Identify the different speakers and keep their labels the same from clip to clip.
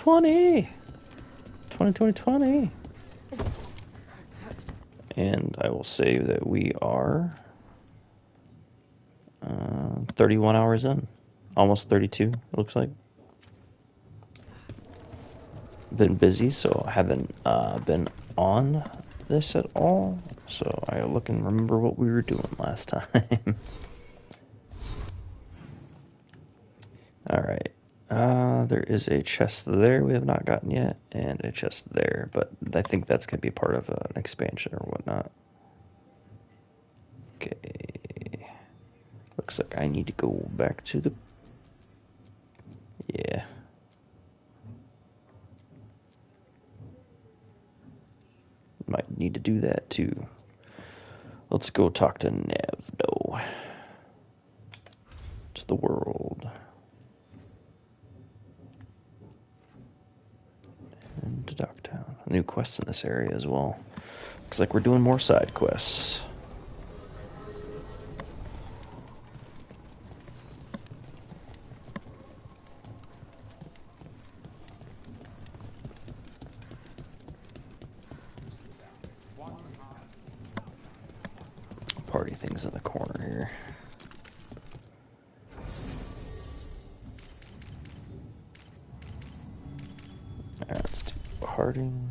Speaker 1: 2020! 2020! And I will say that we are 31 hours in. Almost 32, it looks like. Been busy, so I haven't been on this at all. So I look and remember what we were doing last time. Alright. There is a chest there we have not gotten yet, and a chest there, but I think that's going to be part of an expansion or whatnot. Okay. Looks like I need to go back to the... Yeah. Might need to do that too. Let's go talk to Nev, though. To the world. And to Docktown. New quests in this area as well. Looks like we're doing more side quests. Party things in the corner here. Alright, let's do Harding.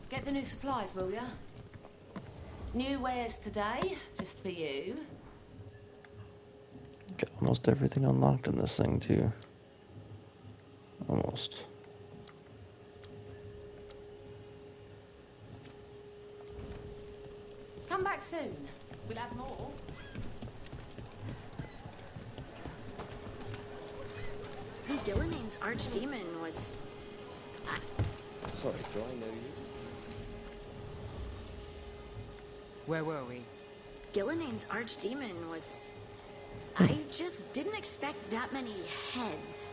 Speaker 2: Get the new supplies, will ya? New wares today, just for you.
Speaker 1: Got almost everything unlocked in this thing, too. Almost.
Speaker 2: Come back soon. We'll have more.
Speaker 3: Gillinane's archdemon was...
Speaker 4: Sorry, do I know you?
Speaker 5: Where were we?
Speaker 3: Gillinane's archdemon was... I just didn't expect that many heads.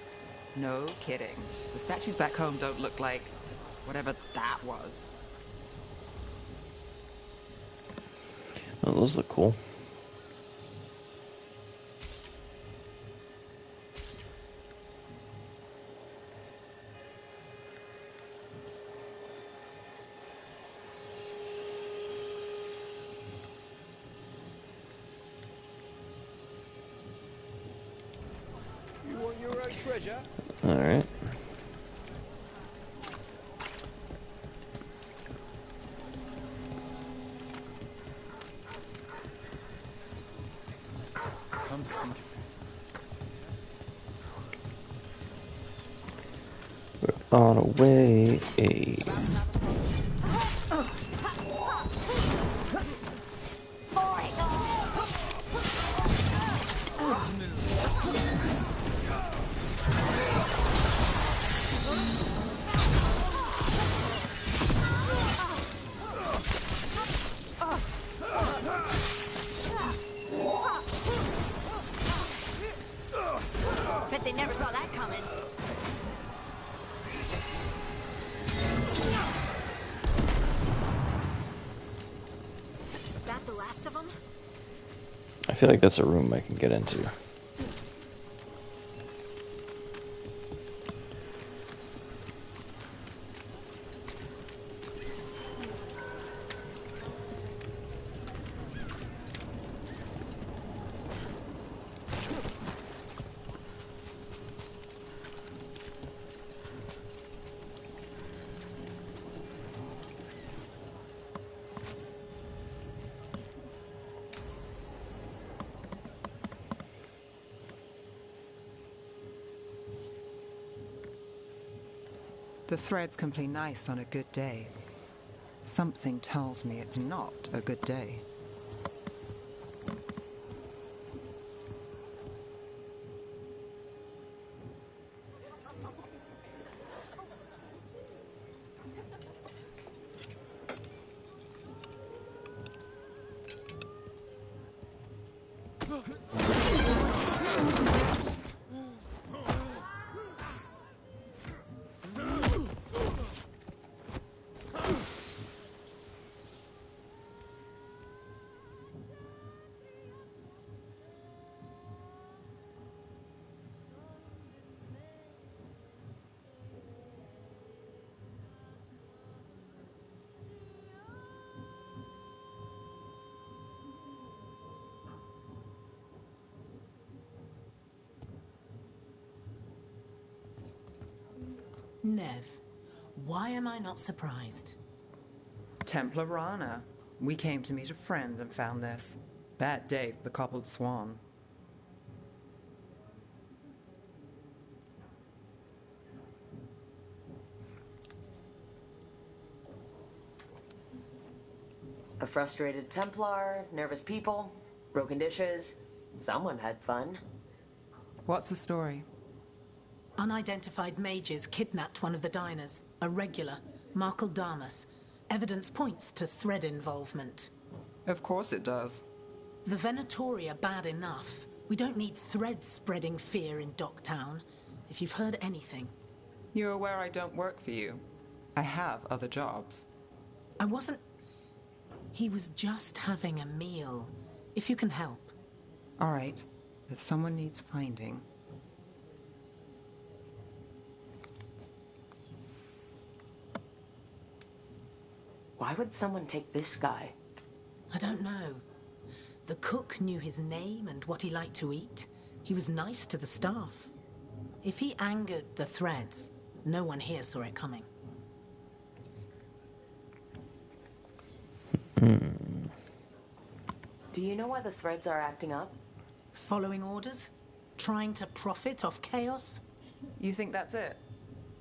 Speaker 5: No kidding. The statues back home don't look like whatever that was.
Speaker 1: Oh, those look cool.
Speaker 4: You want your own treasure?
Speaker 1: All right.
Speaker 4: Come to think of it.
Speaker 1: We're on our way.
Speaker 3: Bet they never saw that coming. Is that the last of them?
Speaker 1: I feel like that's a room I can get into.
Speaker 5: The threads can play nice on a good day. Something tells me it's not a good day.
Speaker 6: Nev, why am I not surprised?
Speaker 5: Templar Rana. We came to meet a friend and found this. Bad day for the cobbled swan.
Speaker 7: A frustrated Templar, nervous people, broken dishes. Someone had fun.
Speaker 5: What's the story?
Speaker 6: Unidentified mages kidnapped one of the diners, a regular, Markle Damas. Evidence points to thread involvement.
Speaker 5: Of course it does.
Speaker 6: The Venatori are bad enough. We don't need threads spreading fear in Docktown. If you've heard anything.
Speaker 5: You're aware I don't work for you. I have other jobs.
Speaker 6: I wasn't... He was just having a meal. If you can help.
Speaker 5: All right. If someone needs finding...
Speaker 7: Why would someone take this guy?
Speaker 6: I don't know. The cook knew his name and what he liked to eat. He was nice to the staff. If he angered the threads, no one here saw it coming.
Speaker 7: Do you know why the threads are acting up?
Speaker 6: Following orders? Trying to profit off chaos?
Speaker 5: You think that's it?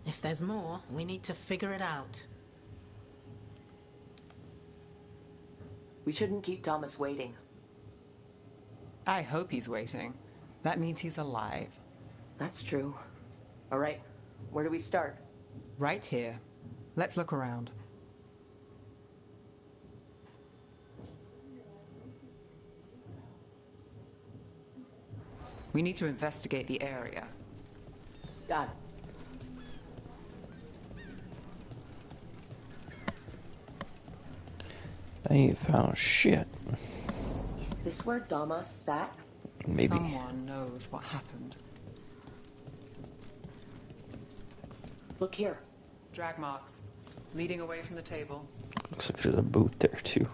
Speaker 6: If there's more, we need to figure it out.
Speaker 7: We shouldn't keep Thomas waiting.
Speaker 5: I hope he's waiting. That means he's alive.
Speaker 7: That's true. All right, where do we start?
Speaker 5: Right here. Let's look around. We need to investigate the area.
Speaker 7: Got it.
Speaker 1: I ain't found shit.
Speaker 7: Is this where Damas sat?
Speaker 1: Maybe.
Speaker 5: Someone knows what happened.
Speaker 7: Look here.
Speaker 5: Drag marks. Leading away from the table.
Speaker 1: Looks like there's a boot there too.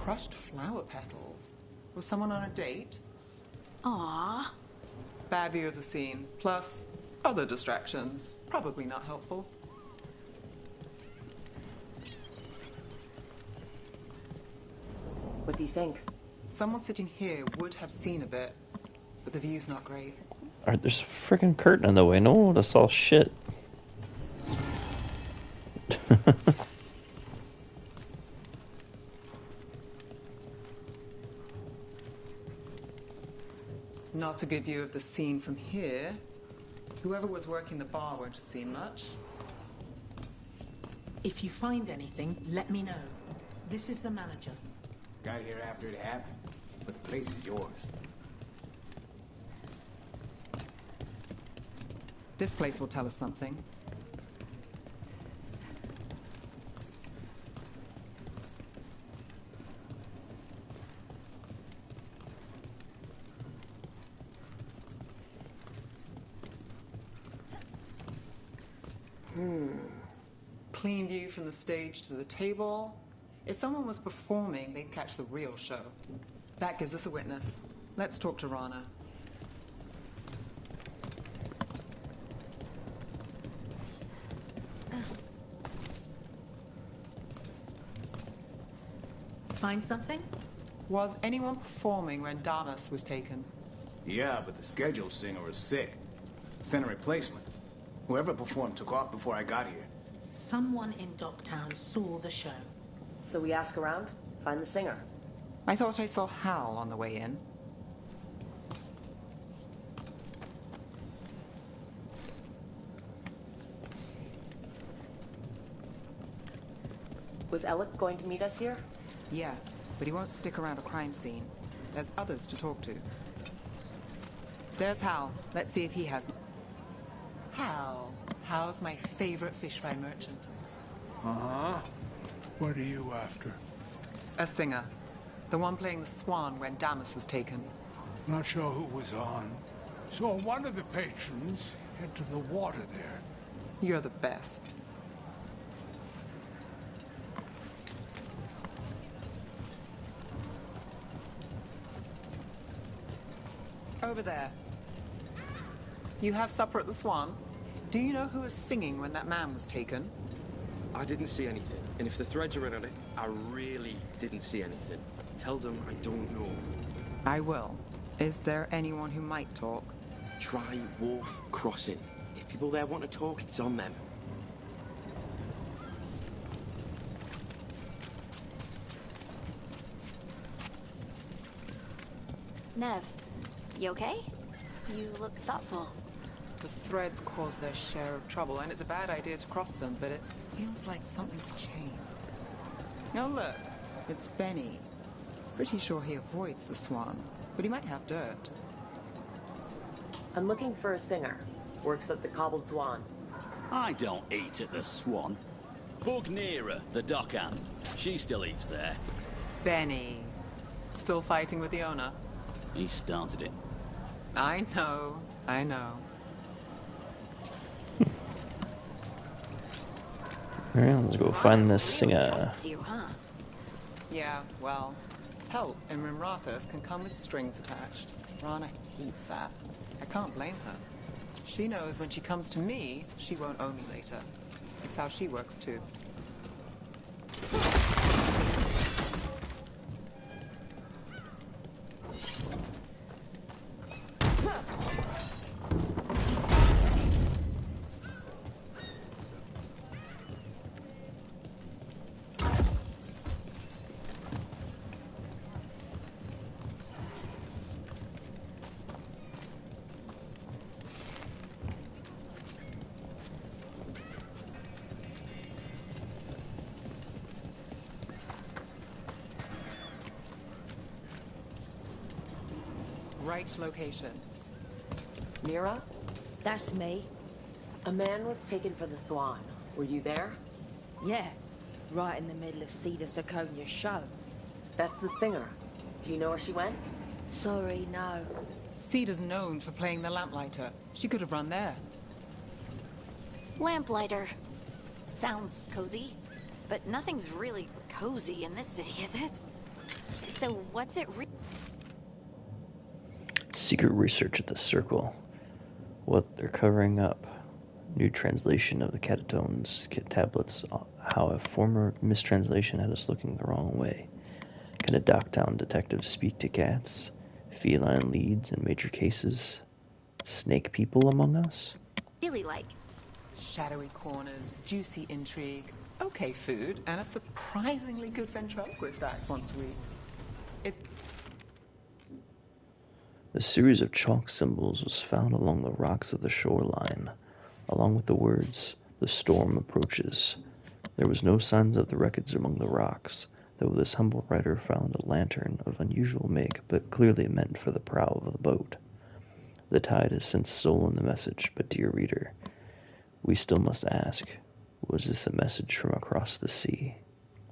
Speaker 5: Crushed flower petals. Was someone on a date?
Speaker 6: Ah,
Speaker 5: Bad view of the scene. Plus, other distractions. Probably not helpful.
Speaker 7: What do you think?
Speaker 5: Someone sitting here would have seen a bit, but the view's not great.
Speaker 1: Alright, there's a freaking curtain in the way. No one would have saw shit.
Speaker 5: Not a good view of the scene from here. Whoever was working the bar won't have seen much.
Speaker 6: if you find anything, let me know. This is the manager.
Speaker 8: Got here after it happened, but the place is yours.
Speaker 5: This place will tell us something. Clean view from the stage to the table. If someone was performing, they'd catch the real show. That gives us a witness. Let's talk to Rana.
Speaker 6: Find something?
Speaker 5: Was anyone performing when Damas was taken?
Speaker 8: Yeah, but the scheduled singer was sick. Sent a replacement. Whoever performed took off before I got here.
Speaker 6: Someone in Docktown saw the show.
Speaker 7: So we ask around, find the singer.
Speaker 5: I thought I saw Hal on the way in.
Speaker 7: Was Alec going to meet us here?
Speaker 5: Yeah, but he won't stick around a crime scene. There's others to talk to. There's Hal. Let's see if he has... Hal. Hal's my favorite fish fry merchant.
Speaker 9: Uh-huh. What are you after?
Speaker 5: A singer. The one playing the swan when Damas was taken.
Speaker 9: Not sure who was on. Saw one of the patrons head to the water there.
Speaker 5: You're the best. Over there. You have supper at the Swan? Do you know who was singing when that man was taken?
Speaker 10: I didn't see anything. And if the threads are in on it, I really didn't see anything. Tell them I don't know.
Speaker 5: I will. Is there anyone who might talk?
Speaker 10: Try Wolf Crossing. If people there want to talk, it's on them.
Speaker 3: Nev, you okay? You look thoughtful.
Speaker 5: The threads cause their share of trouble, and it's a bad idea to cross them, but it feels like something's changed. Oh, look. It's Benny. Pretty sure he avoids the Swan, but he might have dirt.
Speaker 7: I'm looking for a singer. Works at the Cobbled Swan.
Speaker 11: I don't eat at the Swan. Bug Nearer, the dockhand. She still eats there.
Speaker 5: Benny. Still fighting with the owner?
Speaker 11: He started it.
Speaker 5: I know. I know.
Speaker 1: Alright, let's go find this singer.
Speaker 3: Trusts you, huh?
Speaker 5: Yeah, well, help in Rimrathos can come with strings attached. Rana hates that. I can't blame her. She knows when she comes to me, she won't owe me later. It's how she works too. Right location.
Speaker 7: Mira?
Speaker 12: That's me.
Speaker 7: A man was taken for the Swan. Were you there?
Speaker 12: Yeah, right in the middle of Cedar Siconia's show.
Speaker 7: That's the singer. Do you know where she went?
Speaker 12: Sorry, no.
Speaker 5: Cedar's known for playing the lamplighter. She could have run there.
Speaker 3: Lamplighter. Sounds cozy, but nothing's really cozy in this city, is it? So what's it
Speaker 1: Secret research at the Circle. What they're covering up. New translation of the Catatones tablets. How a former mistranslation had us looking the wrong way. Can a Docktown detective speak to cats? Feline leads in major cases? Snake people among us?
Speaker 3: really like?
Speaker 5: Shadowy corners, juicy intrigue, okay food, and a surprisingly good ventriloquist act once a week.
Speaker 1: A series of chalk symbols was found along the rocks of the shoreline, along with the words, "The storm approaches." There was no signs of the wreckage among the rocks, though this humble writer found a lantern of unusual make, but clearly meant for the prow of the boat. The tide has since stolen the message, but dear reader, we still must ask, was this a message from across the sea?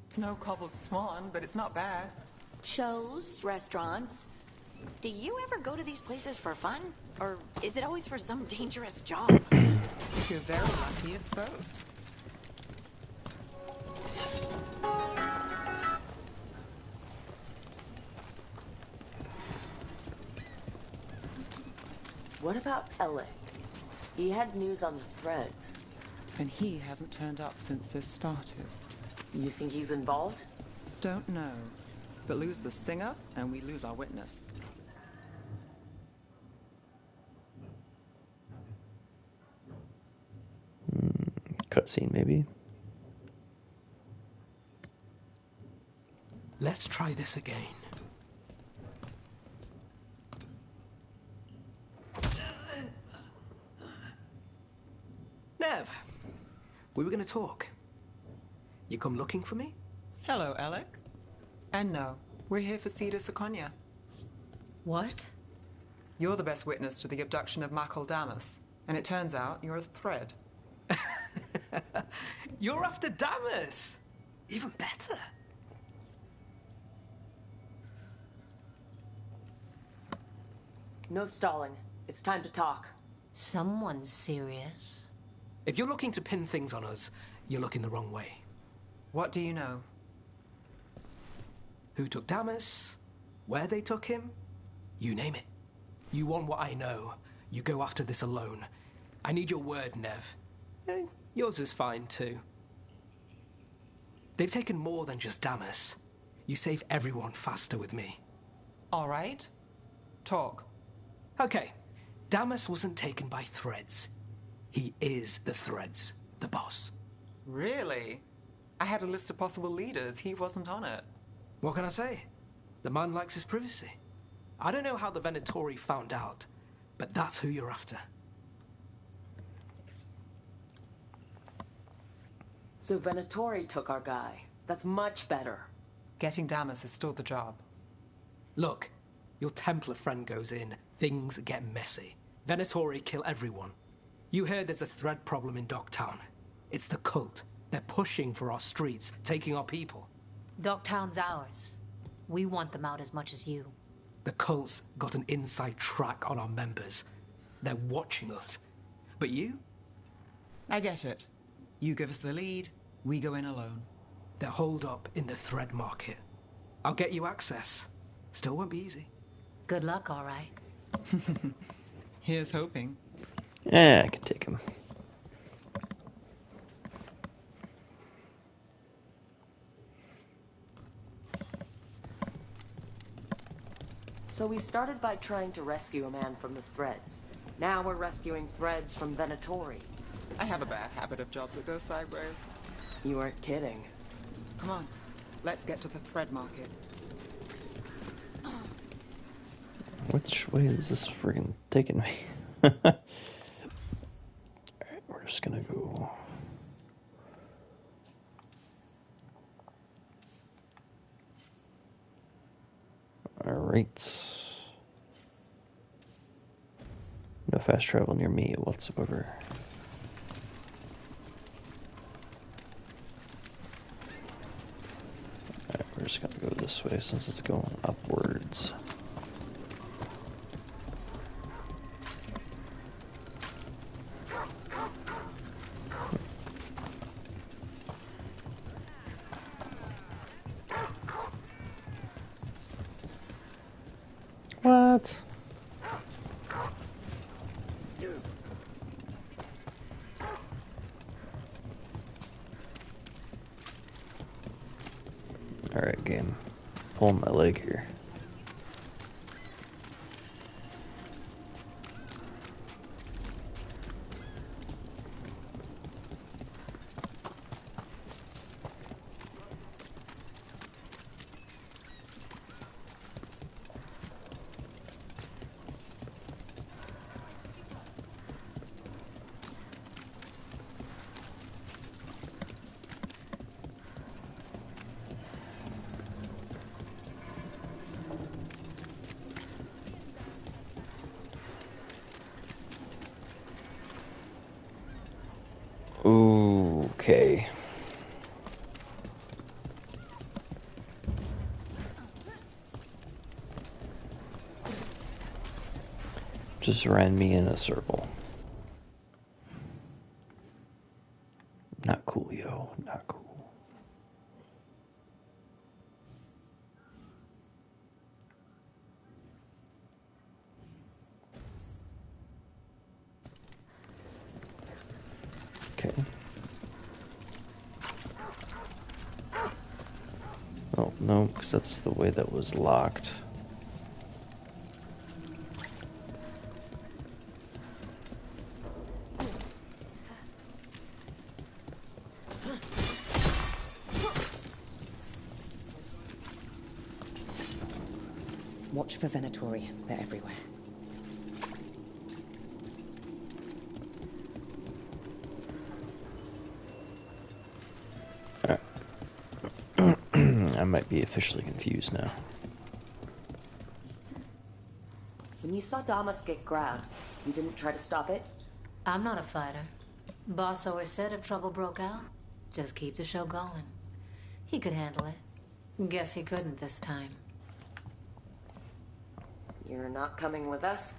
Speaker 5: It's no cobbled swan, but it's not bad.
Speaker 3: Shows, restaurants. Do you ever go to these places for fun? Or is it always for some dangerous job?
Speaker 5: If you're very lucky, it's both.
Speaker 7: What about Alec? He had news on the threads.
Speaker 5: And he hasn't turned up since this started.
Speaker 7: You think he's involved?
Speaker 5: Don't know. But lose the singer, and we lose our witness.
Speaker 1: Cutscene, maybe?
Speaker 13: Let's try this again. Nev, we were going to talk. You come looking for me?
Speaker 5: Hello, Alec. And no, we're here for Cedar Siconia.
Speaker 6: What?
Speaker 5: You're the best witness to the abduction of Makal Damas, and it turns out you're a thread.
Speaker 13: You're after Damas! Even better.
Speaker 7: No stalling. It's time to talk.
Speaker 6: Someone's serious.
Speaker 13: If you're looking to pin things on us, you're looking the wrong way.
Speaker 5: What do you know?
Speaker 13: Who took Damas? Where they took him? You name it. You want what I know. you go after this alone. I need your word, Nev. Yours is fine, too. They've taken more than just Damas. You save everyone faster with me.
Speaker 5: All right. Talk.
Speaker 13: Okay. Damas wasn't taken by Threads. He is the Threads, the boss.
Speaker 5: Really? I had a list of possible leaders. He wasn't on it.
Speaker 13: What can I say? The man likes his privacy. I don't know how the Venatori found out, but that's who you're after.
Speaker 7: So Venatori took our guy. That's much better.
Speaker 5: Getting Damas is still the job.
Speaker 13: Look, your Templar friend goes in, things get messy. Venatori kill everyone. You heard there's a thread problem in Docktown. It's the cult. They're pushing for our streets, taking our people.
Speaker 14: Docktown's ours. We want them out as much as you.
Speaker 13: The cult's got an inside track on our members. They're watching us. But you?
Speaker 5: I get it. You give us the lead, we go in alone.
Speaker 13: They're holed up in the thread market. I'll get you access. Still won't be easy.
Speaker 14: Good luck, all right.
Speaker 5: Here's hoping.
Speaker 1: Yeah, I can take him.
Speaker 7: So we started by trying to rescue a man from the Threads. Now we're rescuing Threads from Venatori.
Speaker 5: I have a bad habit of jobs that go sideways.
Speaker 7: You weren't kidding.
Speaker 5: Come on, let's get to the thread market.
Speaker 1: Which way is this friggin' taking me? Alright, we're just gonna go. Alright. No fast travel near me whatsoever. Alright, we're just gonna go this way since it's going upwards. What? Alright, game. Pulling my leg here. Okay. Just ran me in a circle. Not cool, yo. Not cool. Okay. Oh, no, because that's the way that was locked.
Speaker 15: Watch for Venatori. They're everywhere.
Speaker 1: I might be officially confused now.
Speaker 7: When you saw Damas get grabbed, you didn't try to stop it?
Speaker 14: I'm not a fighter. Boss always said if trouble broke out, just keep the show going. He could handle it. Guess he couldn't this time.
Speaker 7: You're not coming with us?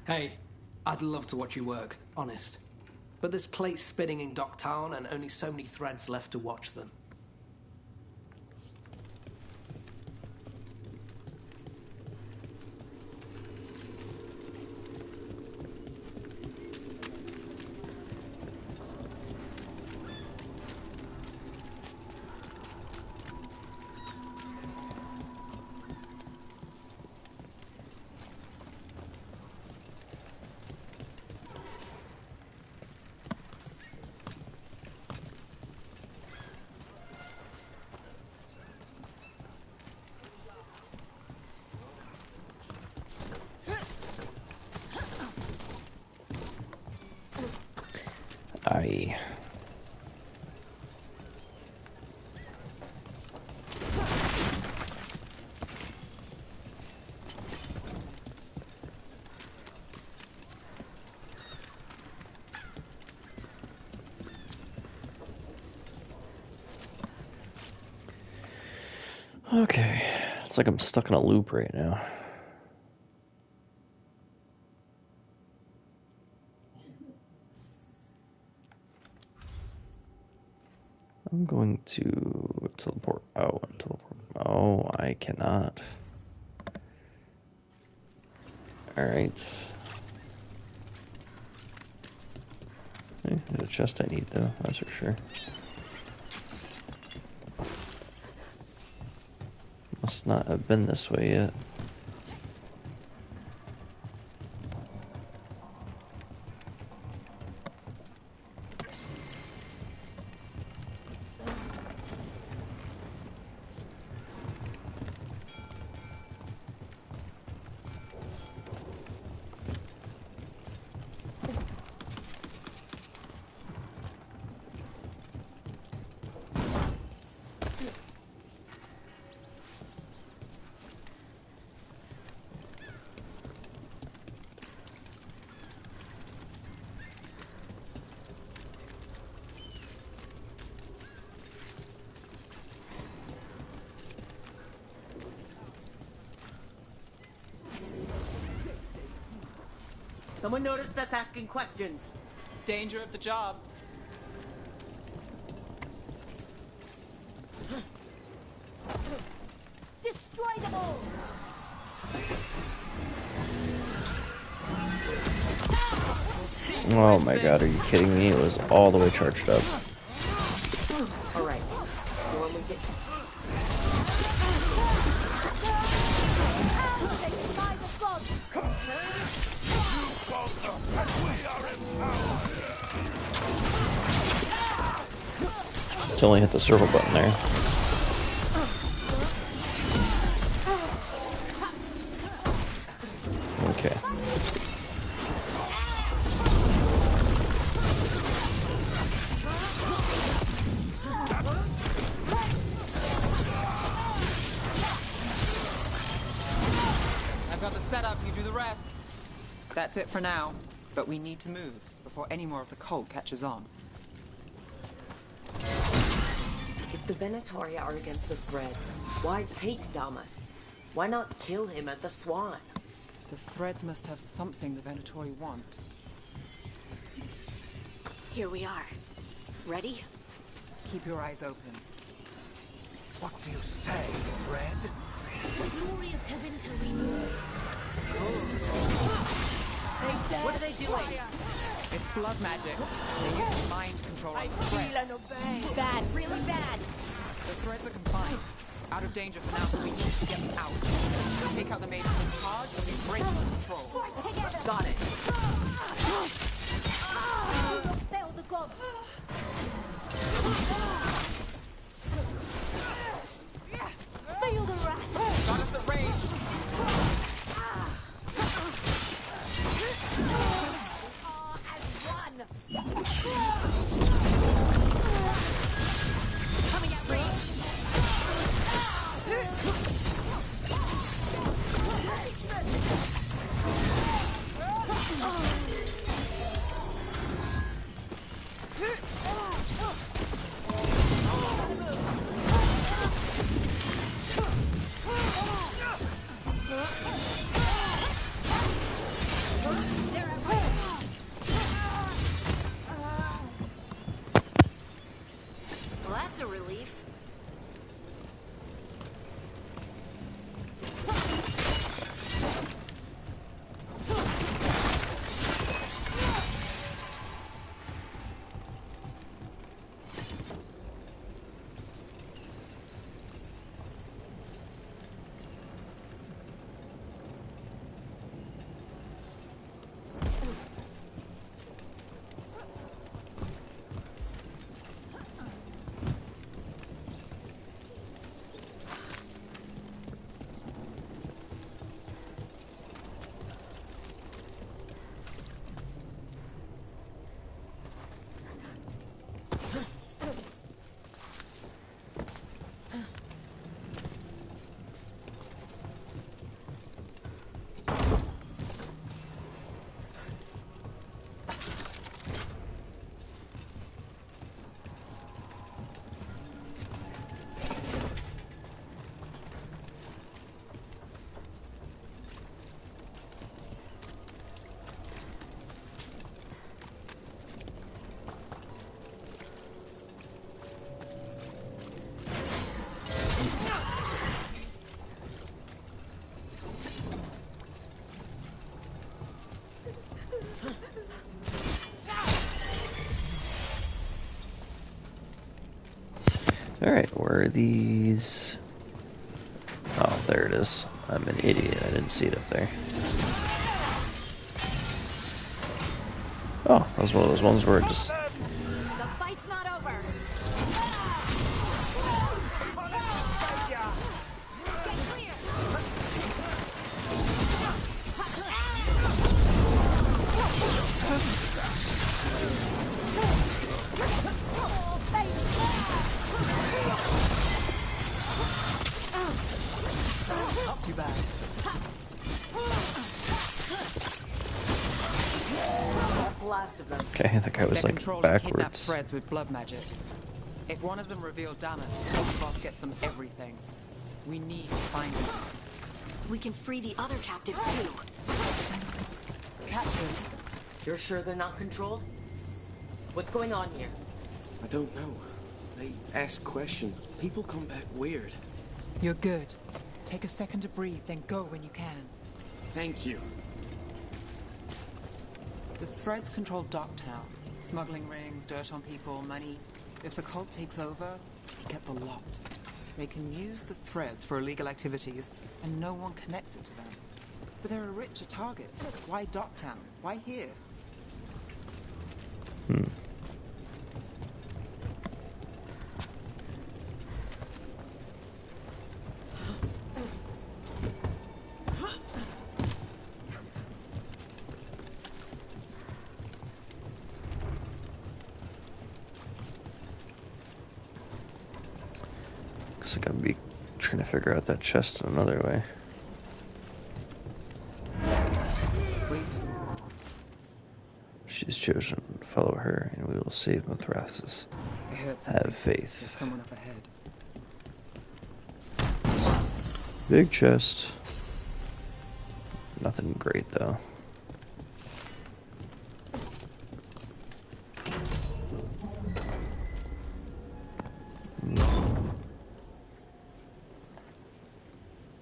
Speaker 13: Hey, I'd love to watch you work, honest. But there's plates spinning in Docktown and only so many threads left to watch them.
Speaker 1: Aye. Okay, it's like I'm stuck in a loop right now. I'm going to teleport. Oh, Oh, I cannot. Alright. There's a chest I need, though, that's for sure. Must not have been this way yet.
Speaker 7: Someone noticed us asking questions.
Speaker 5: Danger of the job.
Speaker 3: Destroy them all!
Speaker 1: Oh my god, are you kidding me? It was all the way charged up.
Speaker 7: Alright. When we get...
Speaker 1: Just only hit the circle button there. Okay.
Speaker 5: I've got the setup, you do the rest. That's it for now, but we need to move before any more of the cult catches on.
Speaker 7: If the Venatori are against the Threads, why take Damas? Why not kill him at the Swan?
Speaker 5: The Threads must have something the Venatori want.
Speaker 3: Here we are. Ready?
Speaker 5: Keep your eyes open.
Speaker 9: What do you say, Red?
Speaker 3: The glory of Tevinter
Speaker 7: What are they doing?
Speaker 5: It's blood magic. They use mind control on the Threads.
Speaker 3: Bad, really bad.
Speaker 5: The Threads are confined. Out of danger for now, but we need to get them out. We take out the mages in charge and we break control.
Speaker 7: Got it.
Speaker 3: Fail the gods. Feel the wrath.
Speaker 5: Got us at range.
Speaker 3: Coming at range.
Speaker 1: Alright, where are these? Oh, there it is. I'm an idiot. I didn't see it up there. Oh, that was one of those ones where it just...
Speaker 3: The fight's not over.
Speaker 5: Not too bad.
Speaker 7: That's the last of them.
Speaker 1: Okay, I think I was
Speaker 5: They're
Speaker 1: like
Speaker 5: controlling kidnapped
Speaker 1: backwards.
Speaker 5: threads with blood magic. If one of them revealed Damas, the boss gets them everything. We need to find him.
Speaker 3: We can free the other captives too.
Speaker 7: Captains, you're sure they're not controlled? What's going on here?
Speaker 10: I don't know. They ask questions. People come back weird.
Speaker 5: You're good. Take a second to breathe, then go when you can.
Speaker 10: Thank you.
Speaker 5: The threads control Docktown. Smuggling rings, dirt on people, money. If the cult takes over, they get the lot. They can use the threads for illegal activities, and no one connects it to them. But they're a richer target. Why Docktown? Why here?
Speaker 1: Looks like I'm be trying to figure out that chest in another way.
Speaker 5: Wait.
Speaker 1: She's chosen. Follow her, and we will save Mithrasis.
Speaker 5: I heard something.
Speaker 1: Have faith.
Speaker 5: There's someone up ahead.
Speaker 1: Big chest. Nothing great though.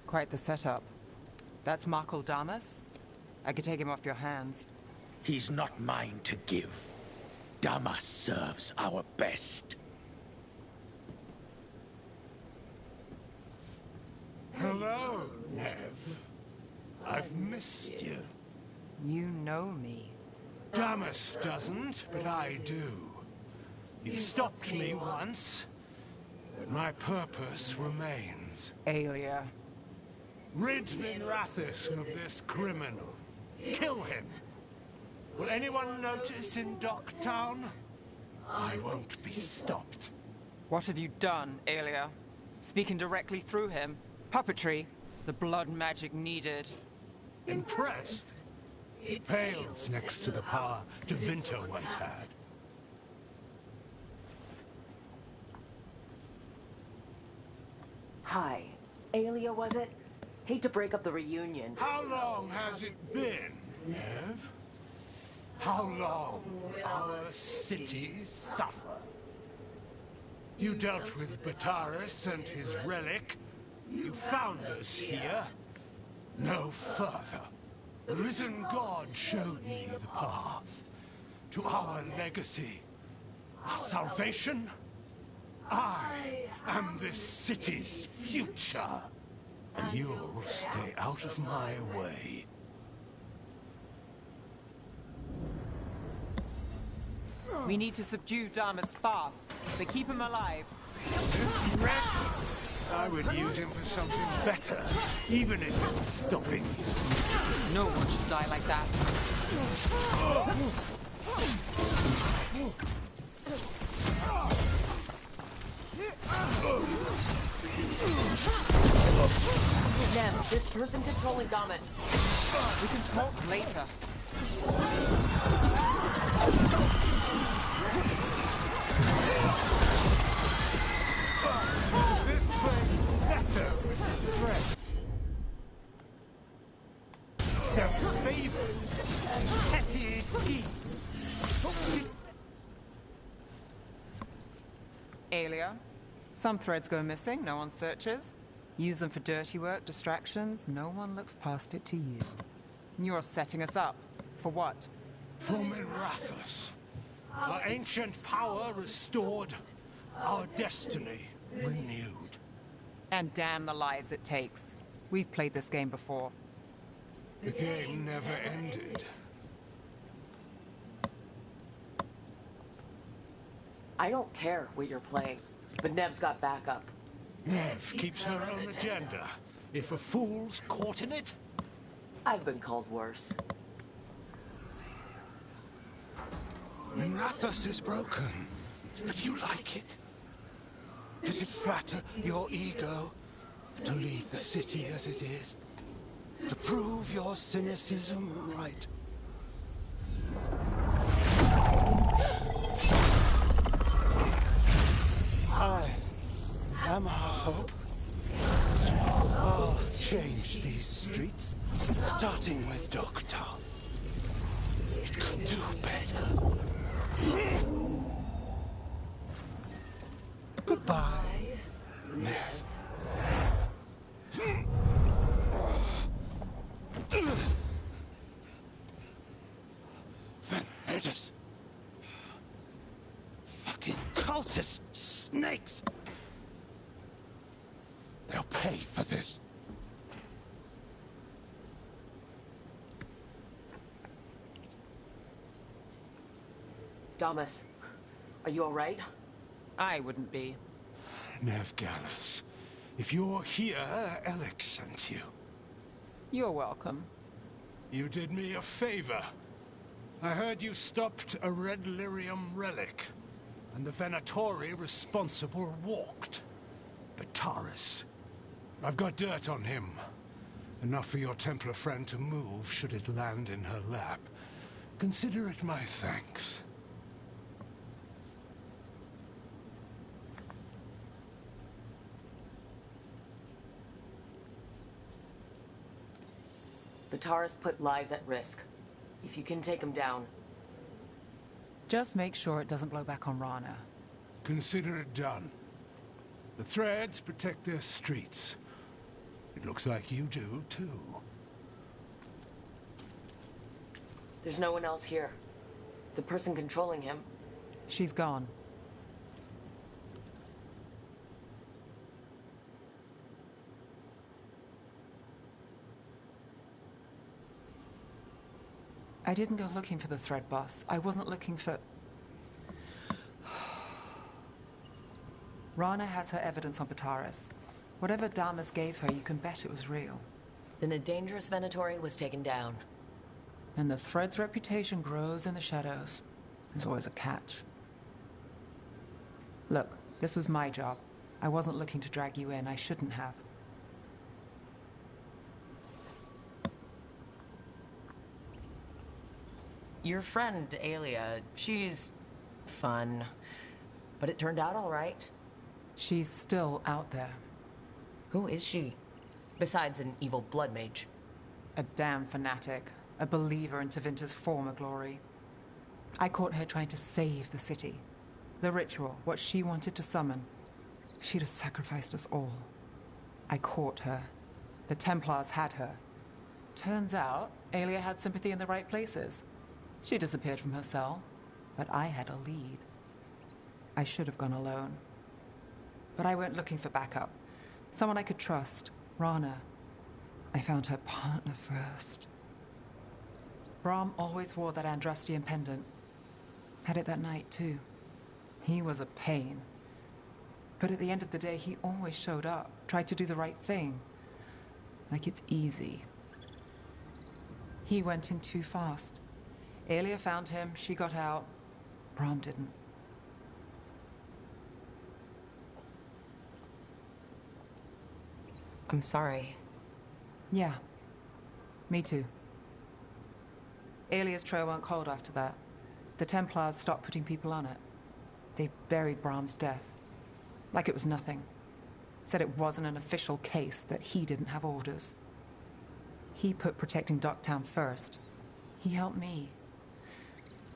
Speaker 5: Quite the setup. That's Markle Damas? I could take him off your hands.
Speaker 16: He's not mine to give. Damas serves our best.
Speaker 9: Hello, Nev. I've missed you.
Speaker 5: You know me.
Speaker 9: Damas doesn't, but I do. You stopped me once, but my purpose remains.
Speaker 5: Aelia.
Speaker 9: Rid Minrathis of this criminal. Kill him. Will anyone notice in Docktown? I won't be stopped.
Speaker 5: What have you done, Aelia? Speaking directly through him? Puppetry? The blood magic needed?
Speaker 9: Impressed? It pales next to the power De Vinter once had.
Speaker 7: Hi. Aelia, was it? Hate to break up the reunion.
Speaker 9: How long has it been, Nev? How long will our cities suffer? You dealt with Bataris and his relic. You found us here. No further. The risen God showed me the path to our legacy, our salvation. I am this city's future, and you'll stay out of my way.
Speaker 5: We need to subdue Damas fast, but keep him alive.
Speaker 9: This wretch? I would use him for something better, even if it's stopping.
Speaker 5: No one should die like that.
Speaker 7: Nev, this person controlling Damas.
Speaker 5: We can talk later.
Speaker 9: This plays better with the threat. Their favors and petty schemes.
Speaker 5: Aelia, some threads go missing, no one searches. Use them for dirty work, distractions, no one looks past it to you. You're setting us up. For what?
Speaker 9: For Minrathous. Our ancient power restored, our destiny renewed.
Speaker 5: And damn the lives it takes. We've played this game before.
Speaker 9: The game never ended.
Speaker 7: I don't care what you're playing, but Nev's got backup.
Speaker 9: Nev keeps her own agenda. If a fool's caught in it...
Speaker 7: I've been called worse.
Speaker 9: Minrathous is broken, but you like it. Does it flatter your ego to leave the city as it is? To prove your cynicism right? I am our hope. I'll change these streets, starting with Dogtown. It could do better. Goodbye, Nev. Vendettas. Fucking cultist snakes. They'll pay for this.
Speaker 7: Damas, are you all right?
Speaker 5: I wouldn't be.
Speaker 9: Nev Gallus, if you're here, Alex sent you.
Speaker 5: You're welcome.
Speaker 9: You did me a favor. I heard you stopped a red lyrium relic, and the Venatori responsible walked. Bataris. I've got dirt on him. Enough for your Templar friend to move should it land in her lap. Consider it my thanks.
Speaker 7: Bataris put lives at risk. If you can take him down.
Speaker 5: Just make sure it doesn't blow back on Rana.
Speaker 9: Consider it done. The Threads protect their streets. It looks like you do, too.
Speaker 7: There's no one else here. The person controlling him.
Speaker 5: She's gone. I didn't go looking for the Thread boss. I wasn't looking for... Rana has her evidence on Bataris. Whatever Damas gave her, you can bet it was real.
Speaker 7: Then a dangerous Venatori was taken down.
Speaker 5: And the Thread's reputation grows in the shadows. There's always a catch. Look, this was my job. I wasn't looking to drag you in. I shouldn't have.
Speaker 7: Your friend, Aelia, she's fun. But it turned out all right.
Speaker 5: She's still out there.
Speaker 7: Who is she? Besides an evil blood mage.
Speaker 5: A damn fanatic. A believer in Tevinter's former glory. I caught her trying to save the city. The ritual, what she wanted to summon. She'd have sacrificed us all. I caught her. The Templars had her. Turns out, Aelia had sympathy in the right places. She disappeared from her cell, but I had a lead. I should have gone alone. But I went looking for backup. Someone I could trust. Rana. I found her partner first. Brahm always wore that Andrastian pendant. Had it that night, too. He was a pain. But at the end of the day, he always showed up, tried to do the right thing. Like it's easy. He went in too fast. Aelia found him, she got out. Brahm didn't.
Speaker 7: I'm sorry.
Speaker 5: Yeah. Me too. Aelia's trail went cold after that. The Templars stopped putting people on it. They buried Brahm's death. Like it was nothing. Said it wasn't an official case, that he didn't have orders. He put protecting Docktown first. He helped me.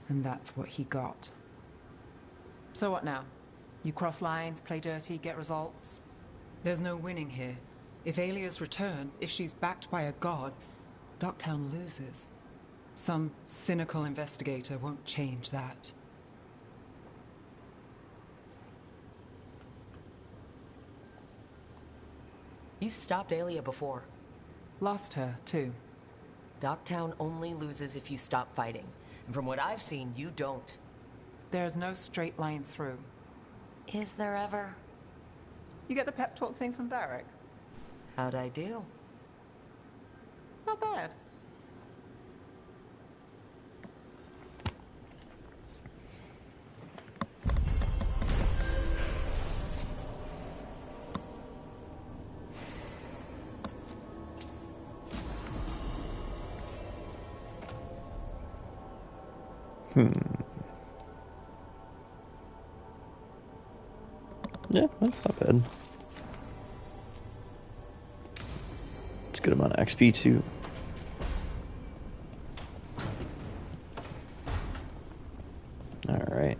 Speaker 5: And that's what he got. So what now? You cross lines, play dirty, get results? There's no winning here. If Aelia's returned, if she's backed by a god, Docktown loses. Some cynical investigator won't change that.
Speaker 7: You've stopped Alia before.
Speaker 5: Lost her, too.
Speaker 7: Docktown only loses if you stop fighting. And from what I've seen, you don't.
Speaker 5: There's no straight line through.
Speaker 3: Is there ever?
Speaker 5: You get the pep talk thing from Varric?
Speaker 7: How'd I do?
Speaker 5: Not bad.
Speaker 1: Yeah, that's not bad. It's a good amount of XP too. Alright.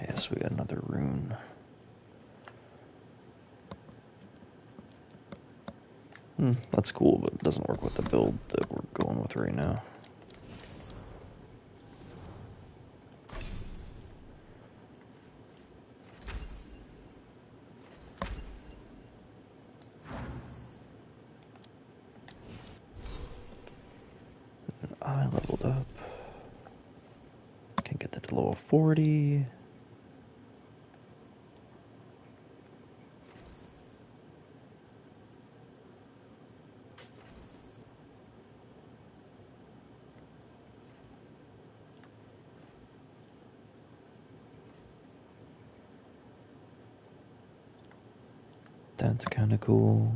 Speaker 1: Yes, we got another rune. That's cool, but it doesn't work with the build that we're going with right now. I leveled up. Can get that to level 40. That's kind of cool.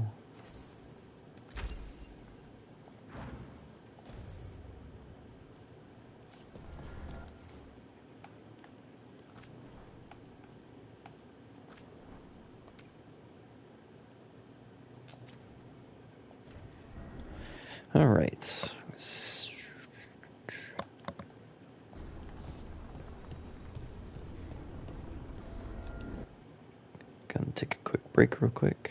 Speaker 1: All right. Gonna take a quick break real quick.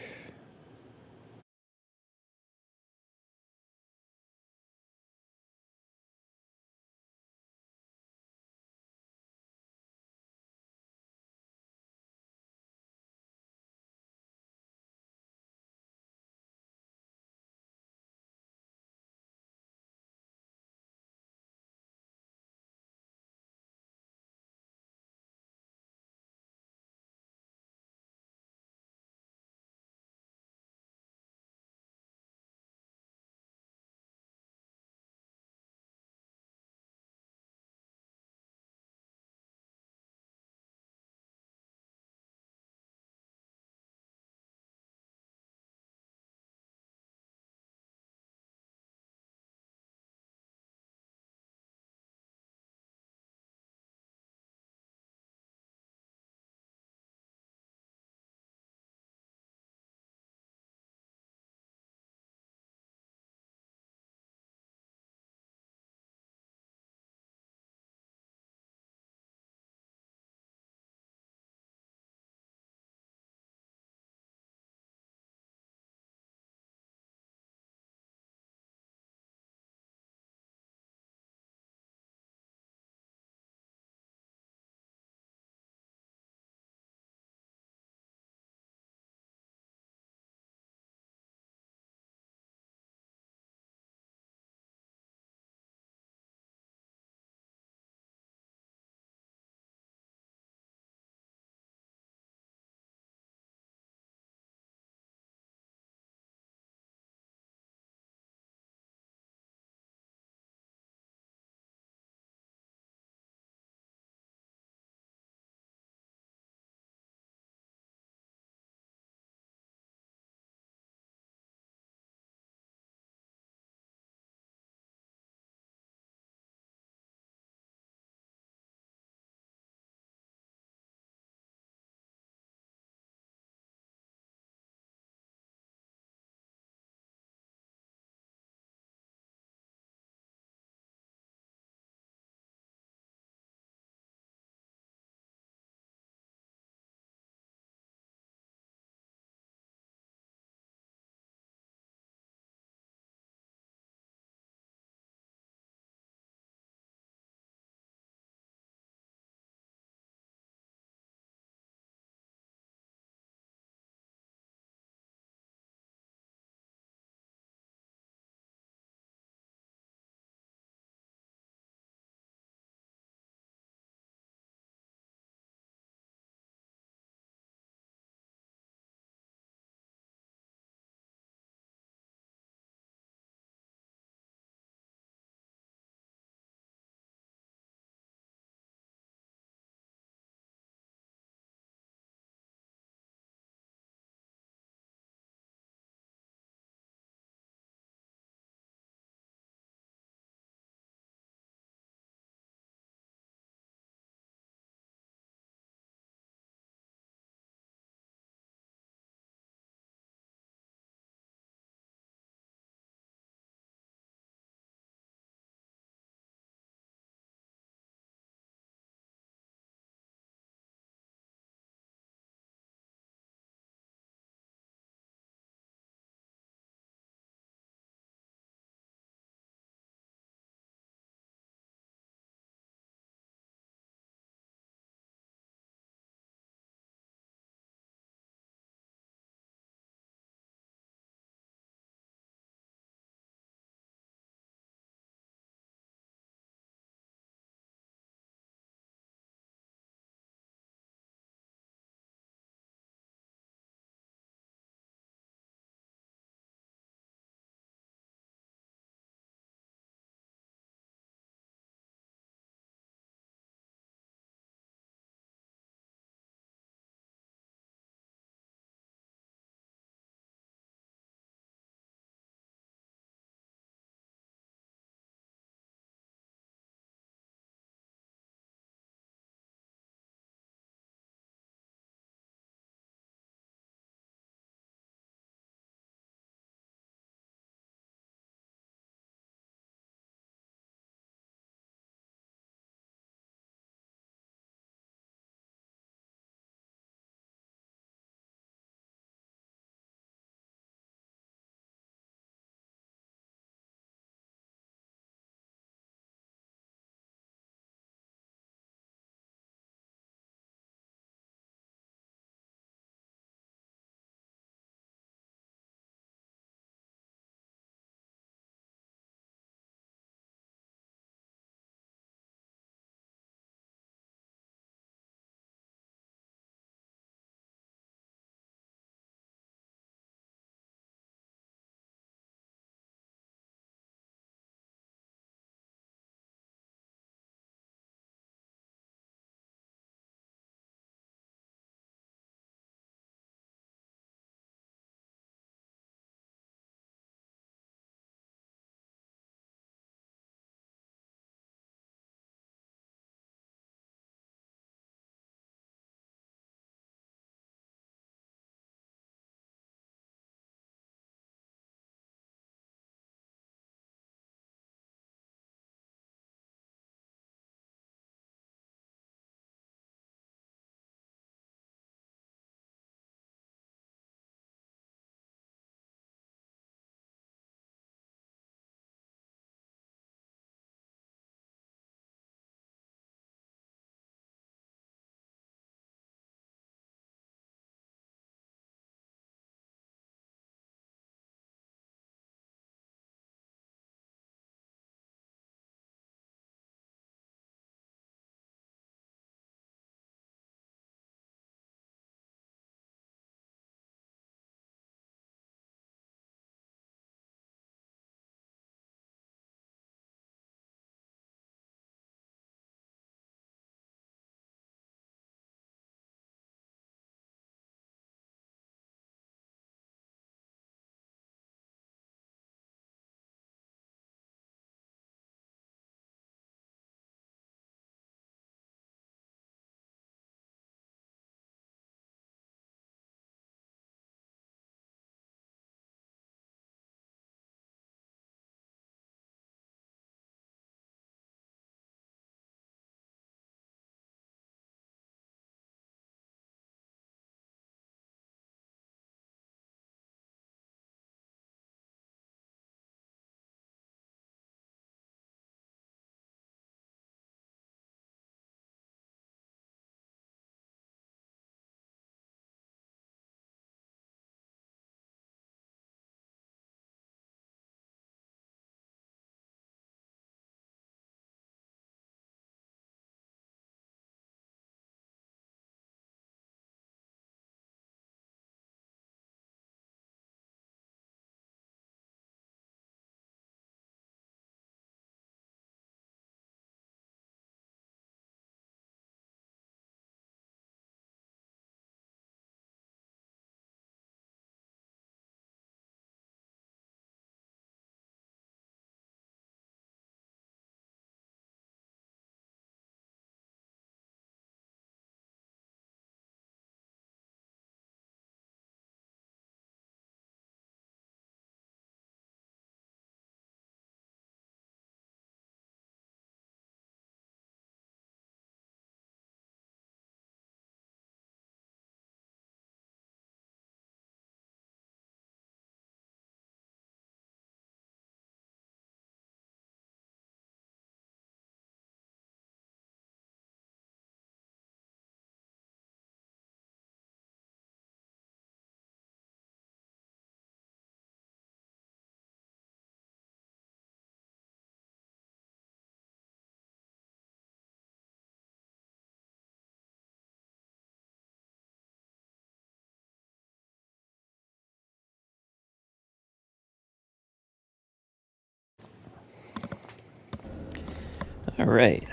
Speaker 1: Alright.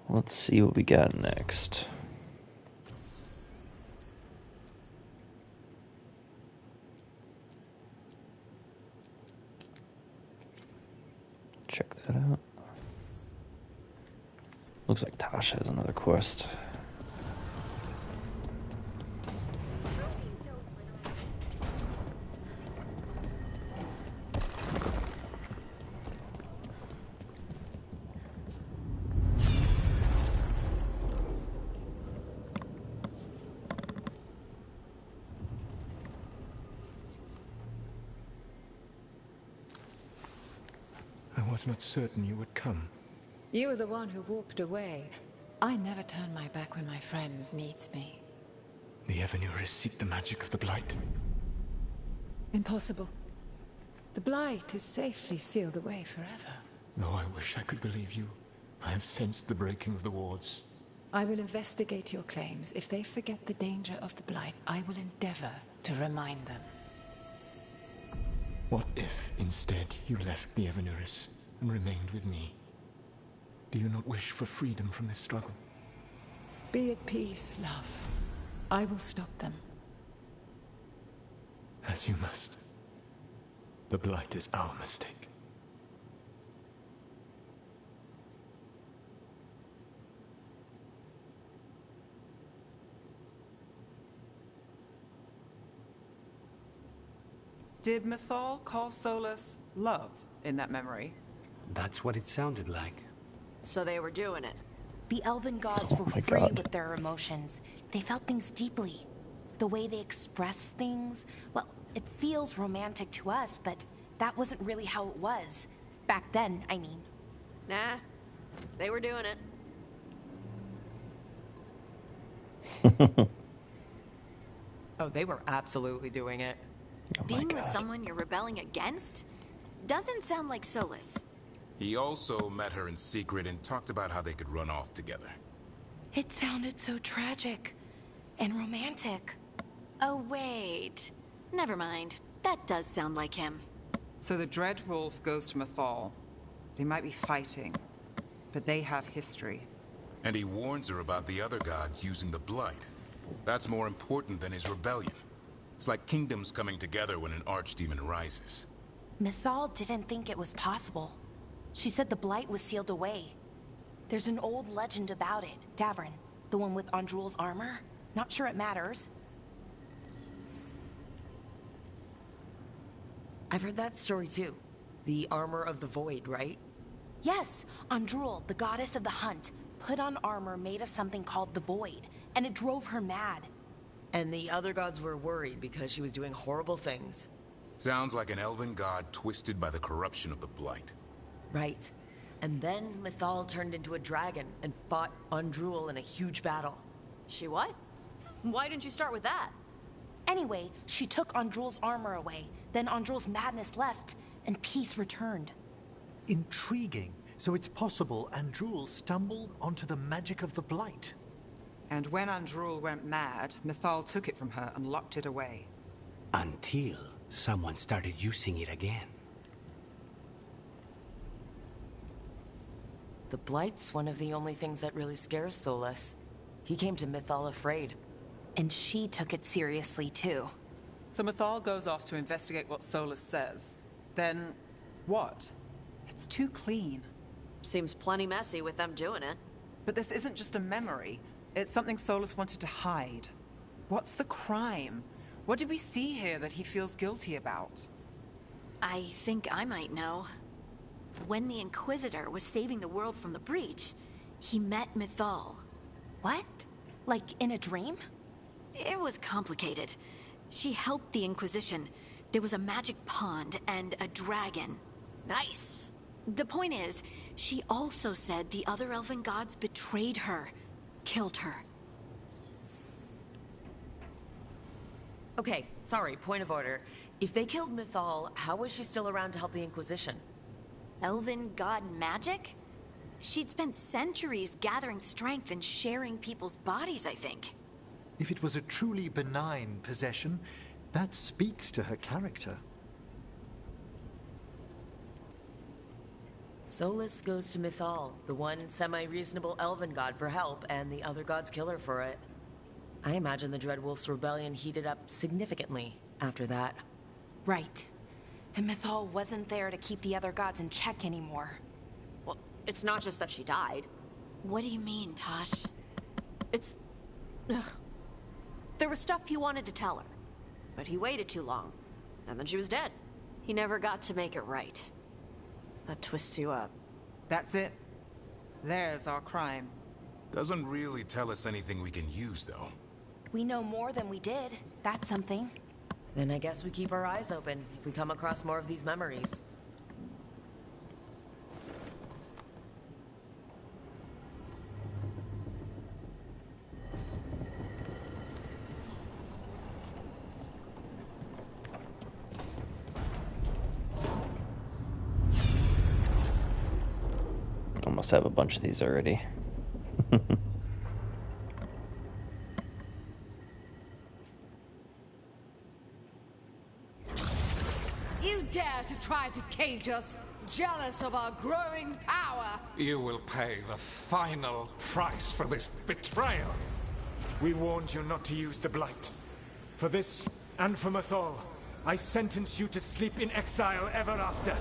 Speaker 1: Let's see what we got next. Check that out. Looks like Tasha has another quest.
Speaker 9: I was not certain you would come.
Speaker 12: You were the one who walked away. I never turn my back when my friend needs me.
Speaker 9: The Evanuris seek the magic of the Blight.
Speaker 12: Impossible. The Blight is safely sealed away forever.
Speaker 9: Though I wish I could believe you, I have sensed the breaking of the wards.
Speaker 12: I will investigate your claims. If they forget the danger of the Blight, I will endeavor to remind them.
Speaker 9: What if, instead, you left the Evanuris and remained with me? Do you not wish for freedom from this struggle?
Speaker 12: Be at peace, love. I will stop them.
Speaker 9: As you must. The Blight is our mistake.
Speaker 5: Did Mythal call Solus love in that memory?
Speaker 17: That's what it sounded like.
Speaker 18: So they were doing it.
Speaker 19: The elven gods were free with their emotions. They felt things deeply. The way they express things, well, it feels romantic to us, but that wasn't really how it was. Back then, I mean.
Speaker 18: Nah, they were doing it.
Speaker 5: Oh, they were absolutely doing it.
Speaker 3: Being with someone you're rebelling against? Doesn't sound like Solus.
Speaker 20: He also met her in secret and talked about how they could run off together.
Speaker 19: It sounded so tragic and romantic.
Speaker 3: Oh, wait. Never mind. That does sound like him.
Speaker 5: So the Dread Wolf goes to Mythal. They might be fighting, but they have history.
Speaker 20: And he warns her about the other gods using the Blight. That's more important than his rebellion. It's like kingdoms coming together when an archdemon rises.
Speaker 19: Mythal didn't think it was possible. She said the Blight was sealed away. There's an old legend about it. Davrin, the one with Andrul's armor. Not sure it matters.
Speaker 7: I've heard that story too. The armor of the void, right?
Speaker 19: Yes, Andrul, the goddess of the hunt, put on armor made of something called the void, and it drove her mad.
Speaker 7: And the other gods were worried because she was doing horrible things.
Speaker 20: Sounds like an elven god twisted by the corruption of the Blight.
Speaker 7: Right. And then Mythal turned into a dragon and fought Andrul in a huge battle.
Speaker 18: She what? Why didn't you start with that?
Speaker 19: Anyway, she took Andrul's armor away. Then Andrul's madness left, and peace returned.
Speaker 21: Intriguing. So it's possible Andrul stumbled onto the magic of the Blight.
Speaker 5: And when Andrul went mad, Mythal took it from her and locked it away.
Speaker 17: Until someone started using it again.
Speaker 7: The Blight's one of the only things that really scares Solus. He came to Mythal afraid.
Speaker 19: And she took it seriously, too.
Speaker 5: So Mythal goes off to investigate what Solus says. Then, what? It's too clean.
Speaker 18: Seems plenty messy with them doing it.
Speaker 5: But this isn't just a memory. It's something Solus wanted to hide. What's the crime? What did we see here that he feels guilty about?
Speaker 3: I think I might know. When the Inquisitor was saving the world from the breach, he met Mythal.
Speaker 19: What? Like in a dream?
Speaker 3: It was complicated. She helped the Inquisition. There was a magic pond and a dragon.
Speaker 18: Nice.
Speaker 3: The point is, she also said the other elven gods betrayed her. Killed her.
Speaker 7: Okay, sorry, point of order. If they killed Mythal, how was she still around to help the Inquisition?
Speaker 3: Elven god magic? She'd spent centuries gathering strength and sharing people's bodies, I think.
Speaker 21: If it was a truly benign possession, that speaks to her character.
Speaker 7: Solus goes to Mythal, the one semi-reasonable elven god, for help, and the other god's killer for it. I imagine the Dreadwolf's rebellion heated up significantly after that.
Speaker 19: Right. And Mythal wasn't there to keep the other gods in check anymore.
Speaker 18: Well, it's not just that she died.
Speaker 3: What do you mean, Tosh?
Speaker 18: It's... Ugh. There was stuff he wanted to tell her, but he waited too long, and then she was dead. He never got to make it right. That twists you up.
Speaker 5: That's it. There's our crime.
Speaker 20: Doesn't really tell us anything we can use, though.
Speaker 19: We know more than we did. That's something.
Speaker 7: Then I guess we keep our eyes open if we come across more of these memories.
Speaker 1: I must have a bunch of these already.
Speaker 2: You dare to try to cage us, jealous of our growing power!
Speaker 9: You will pay the final price for this betrayal.
Speaker 22: We warned you not to use the Blight. For this, and for Mythal, I sentence you to sleep in exile ever after.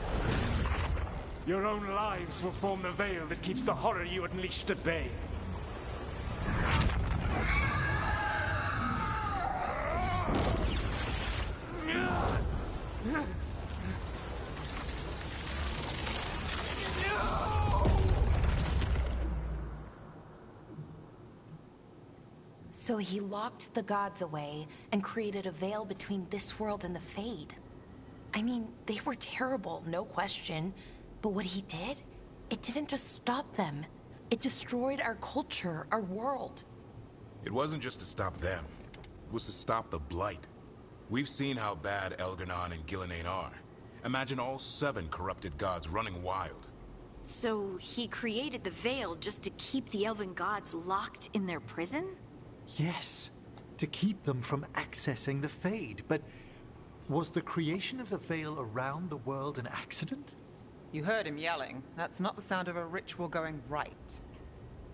Speaker 22: Your own lives will form the veil that keeps the horror you unleashed at bay.
Speaker 19: So he locked the gods away and created a veil between this world and the Fade. I mean, they were terrible, no question. But what he did, it didn't just stop them. It destroyed our culture, our world.
Speaker 20: It wasn't just to stop them. It was to stop the Blight. We've seen how bad Elgar'nan and Gillenane are. Imagine all 7 corrupted gods running wild.
Speaker 3: So he created the Veil just to keep the elven gods locked in their prison?
Speaker 21: Yes, to keep them from accessing the Fade. But was the creation of the Veil around the world an accident?
Speaker 5: You heard him yelling. That's not the sound of a ritual going right.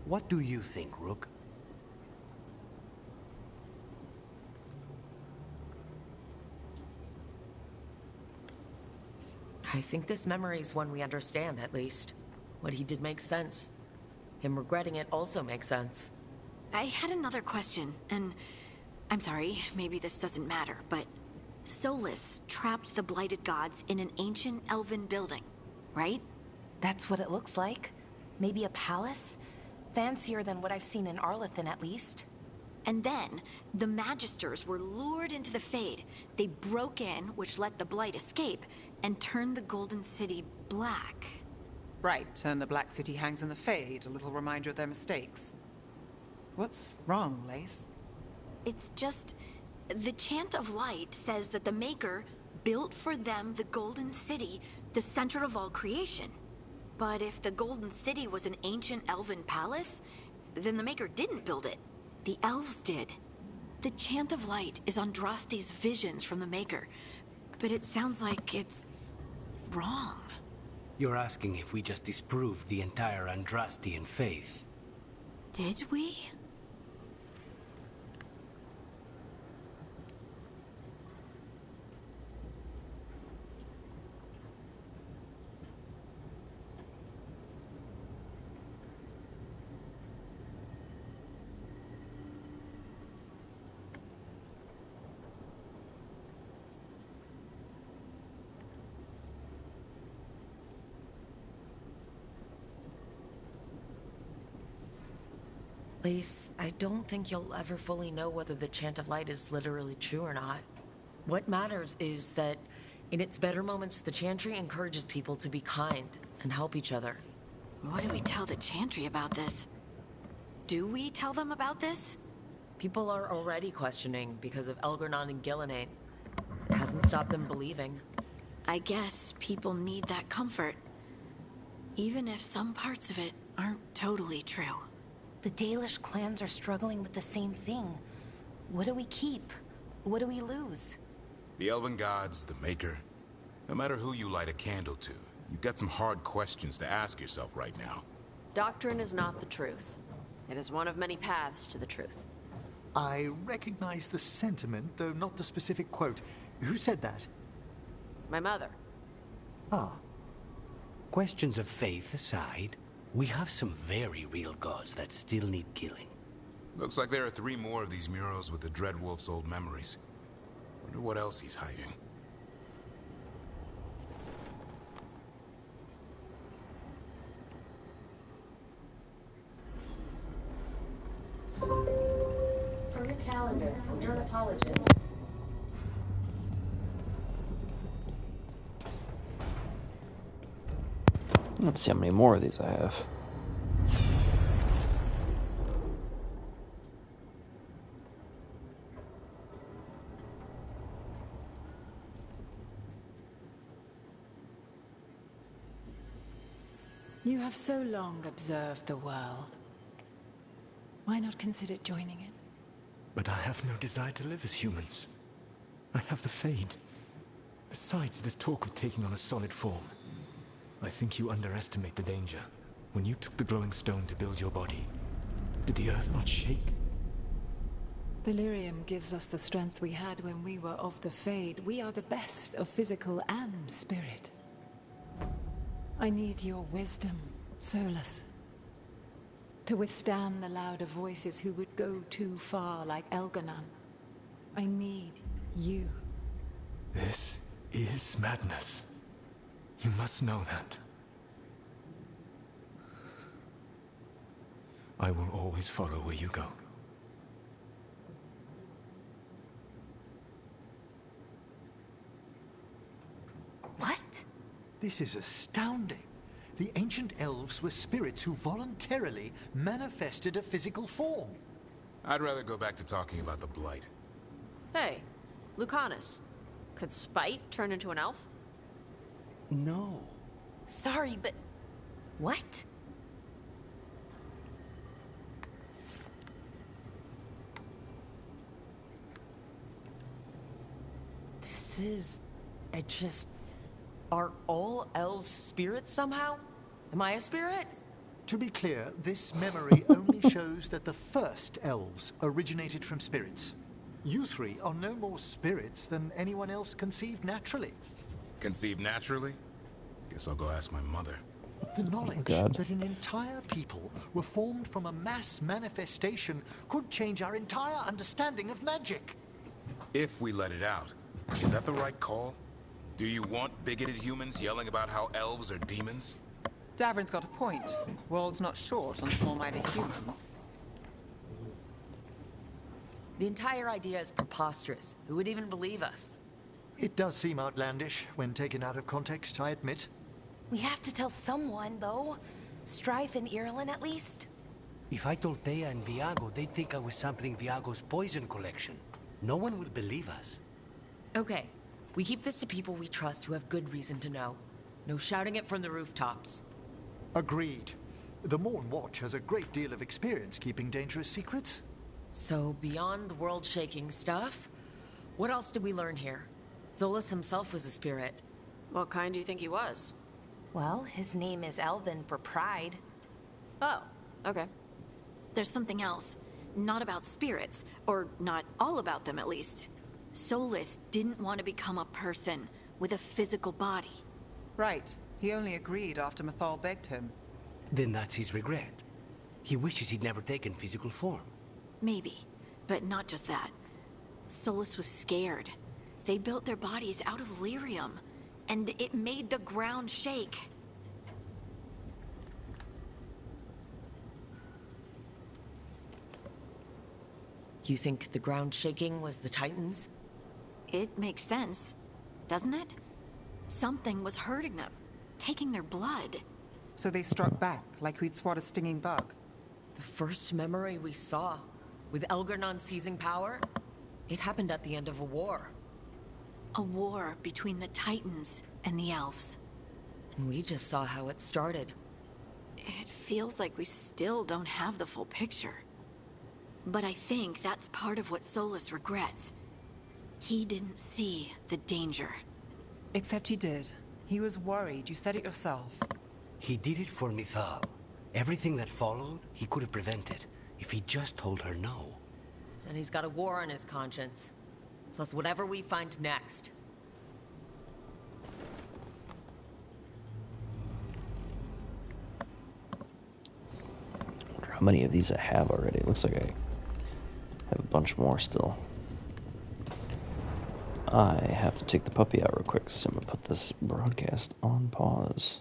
Speaker 17: What do you think, Rook?
Speaker 7: I think this memory is one we understand, at least. What he did makes sense. Him regretting it also makes sense.
Speaker 3: I had another question, and I'm sorry, maybe this doesn't matter, but Solus trapped the blighted gods in an ancient elven building, right?
Speaker 19: That's what it looks like. Maybe a palace? Fancier than what I've seen in Arlethan, at least.
Speaker 3: And then, the Magisters were lured into the Fade. They broke in, which let the Blight escape, and turned the Golden City black.
Speaker 5: Right, and the Black City hangs in the Fade, a little reminder of their mistakes. What's wrong, Lace?
Speaker 3: It's just... the Chant of Light says that the Maker built for them the Golden City, the center of all creation. But if the Golden City was an ancient elven palace, then the Maker didn't build it. The elves did. The Chant of Light is Andraste's visions from the Maker, but it sounds like it's... wrong.
Speaker 17: You're asking if we just disproved the entire Andrastian faith.
Speaker 3: Did we?
Speaker 7: Lace, I don't think you'll ever fully know whether the Chant of Light is literally true or not. What matters is that, in its better moments, the Chantry encourages people to be kind and help each other.
Speaker 3: What do we tell the Chantry about this? Do we tell them about this?
Speaker 7: People are already questioning because of Elgar'nan and Gillenane. It hasn't stopped them believing.
Speaker 3: I guess people need that comfort. Even if some parts of it aren't totally true.
Speaker 19: The Dalish clans are struggling with the same thing. What do we keep? What do we lose?
Speaker 20: The Elven Gods, the Maker. No matter who you light a candle to, You've got some hard questions to ask yourself right now.
Speaker 18: Doctrine is not the truth. It is one of many paths to the truth.
Speaker 21: I recognize the sentiment, though not the specific quote. Who said that?
Speaker 18: My mother.
Speaker 17: Ah. Questions of faith aside, we have some very real gods that still need killing.
Speaker 20: Looks like there are 3 more of these murals with the Dreadwolf's old memories. Wonder what else he's hiding.
Speaker 4: From your calendar, from dermatologist.
Speaker 1: Let's see how many more of these I have.
Speaker 12: You have so long observed the world. Why not consider joining it?
Speaker 22: But I have no desire to live as humans. I have the Fade. Besides, this talk of taking on a solid form. I think you underestimate the danger. When you took the glowing stone to build your body, did the earth not shake?
Speaker 12: Delirium gives us the strength we had when we were of the Fade. We are the best of physical and spirit. I need your wisdom, Solus. To withstand the louder voices who would go too far like Elganon. I need you.
Speaker 22: This is madness. You must know that. I will always follow where you go.
Speaker 3: What?
Speaker 21: This is astounding. The ancient elves were spirits who voluntarily manifested a physical form.
Speaker 20: I'd rather go back to talking about the Blight.
Speaker 18: Hey, Lucanus. Could Spite turn into an elf?
Speaker 17: No.
Speaker 19: Sorry, but... what?
Speaker 7: This is... Are all elves spirits somehow? Am I a spirit?
Speaker 21: To be clear, this memory only shows that the first elves originated from spirits. You 3 are no more spirits than anyone else conceived naturally.
Speaker 20: Conceived naturally? Guess I'll go ask my mother.
Speaker 21: The knowledge
Speaker 1: God.
Speaker 21: that an entire people were formed from a mass manifestation could change our entire understanding of magic.
Speaker 20: If we let it out, is that the right call? Do you want bigoted humans yelling about how elves are demons?
Speaker 5: Davrin's got a point. World's not short on small-minded humans.
Speaker 7: The entire idea is preposterous. Who would even believe us?
Speaker 21: It does seem outlandish when taken out of context, I admit.
Speaker 19: We have to tell someone, though. Strife and Irulan, at least.
Speaker 17: If I told Thea and Viago, they'd think I was sampling Viago's poison collection. No one will believe us.
Speaker 7: Okay, we keep this to people we trust who have good reason to know. No shouting it from the rooftops.
Speaker 21: Agreed. The Morn Watch has a great deal of experience keeping dangerous secrets.
Speaker 7: So, beyond world-shaking stuff, what else did we learn here? Solus himself was a spirit.
Speaker 18: What kind do you think he was?
Speaker 19: Well, his name is Elven for pride.
Speaker 18: Oh, okay.
Speaker 3: There's something else. Not about spirits, or not all about them at least. Solus didn't want to become a person with a physical body.
Speaker 5: Right. He only agreed after Mathal begged him.
Speaker 17: Then that's his regret. He wishes he'd never taken physical form.
Speaker 3: Maybe, but not just that. Solus was scared. They built their bodies out of lyrium, and it made the ground shake.
Speaker 7: You think the ground shaking was the Titans?
Speaker 3: It makes sense, doesn't it? Something was hurting them, taking their blood.
Speaker 5: So they struck back, like we'd swat a stinging bug.
Speaker 7: The first memory we saw, with Elgarnon seizing power, it happened at the end of a war.
Speaker 3: A war between the Titans and the elves.
Speaker 7: We just saw how it started.
Speaker 3: It feels like we still don't have the full picture. But I think that's part of what Solus regrets. He didn't see the danger.
Speaker 5: Except he did. He was worried. You said it yourself.
Speaker 17: He did it for Mithal. Everything that followed, he could have prevented if he just told her no.
Speaker 7: And he's got a war on his conscience. Plus whatever we find next.
Speaker 1: I wonder how many of these I have already. It looks like I have a bunch more still. I have to take the puppy out real quick, so I'm going to put this broadcast on pause.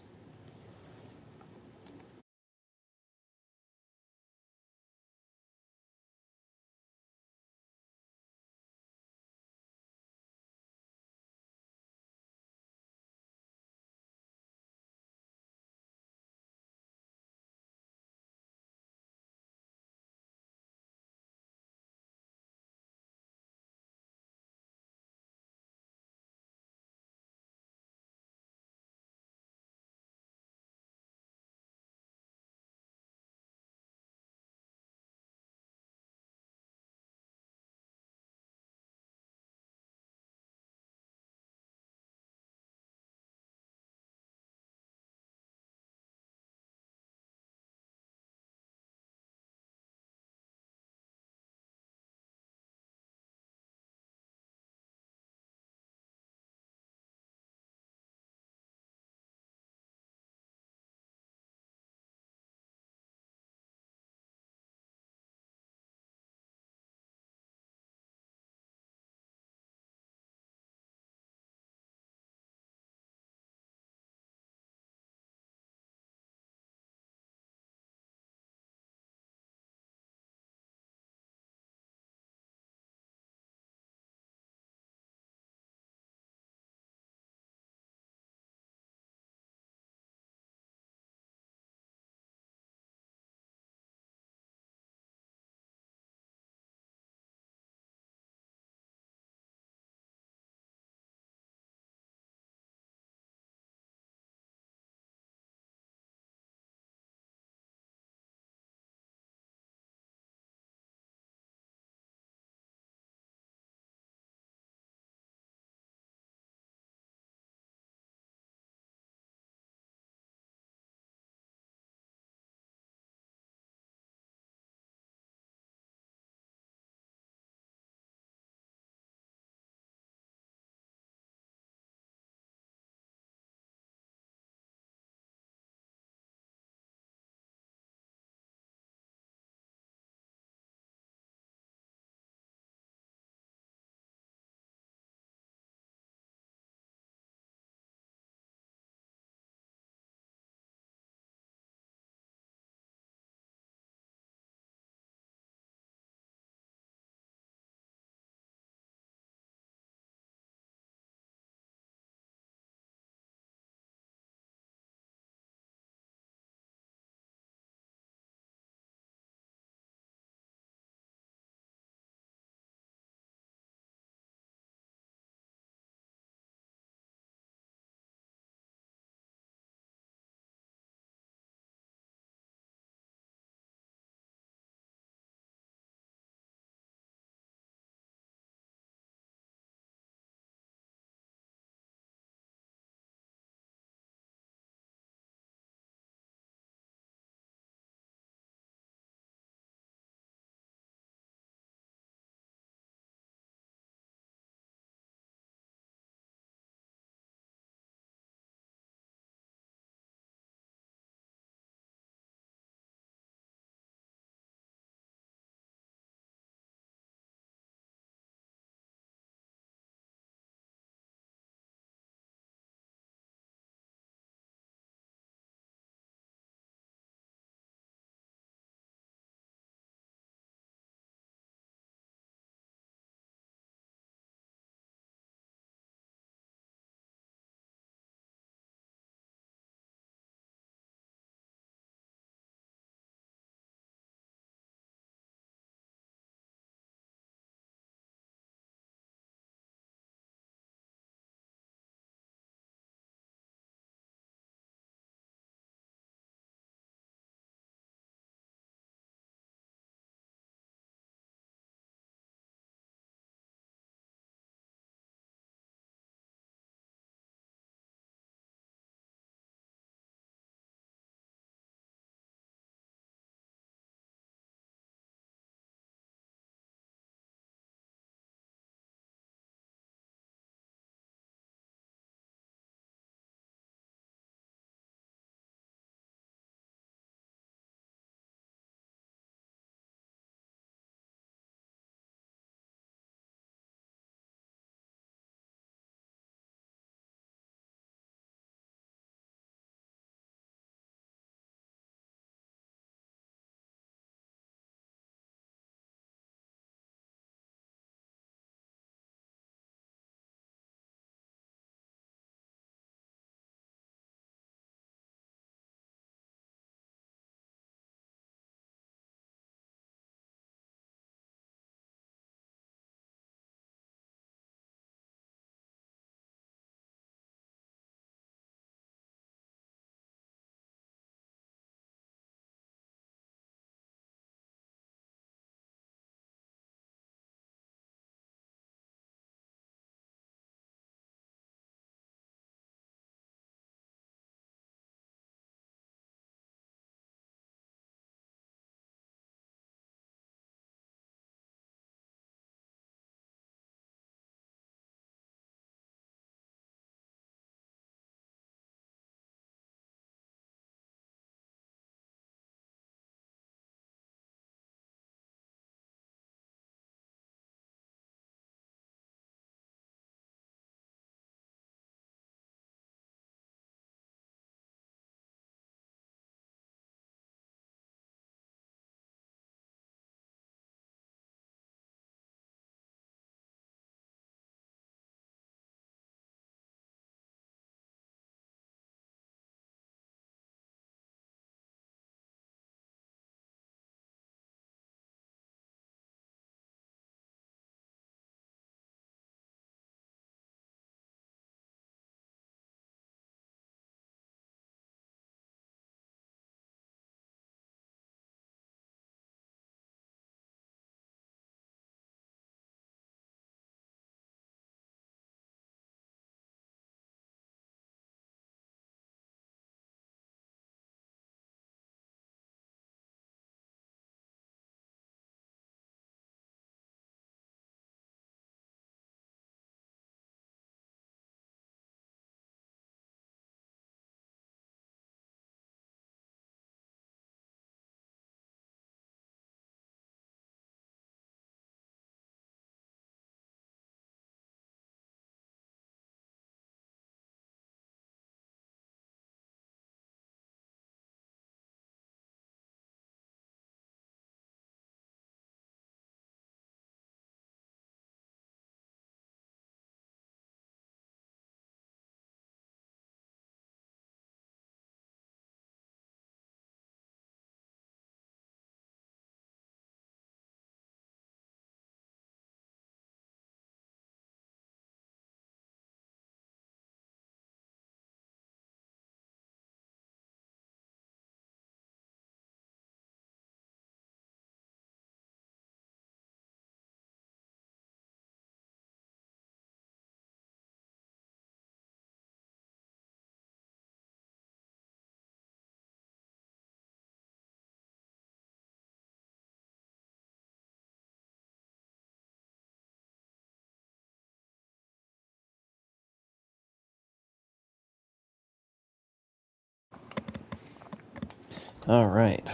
Speaker 1: Alright.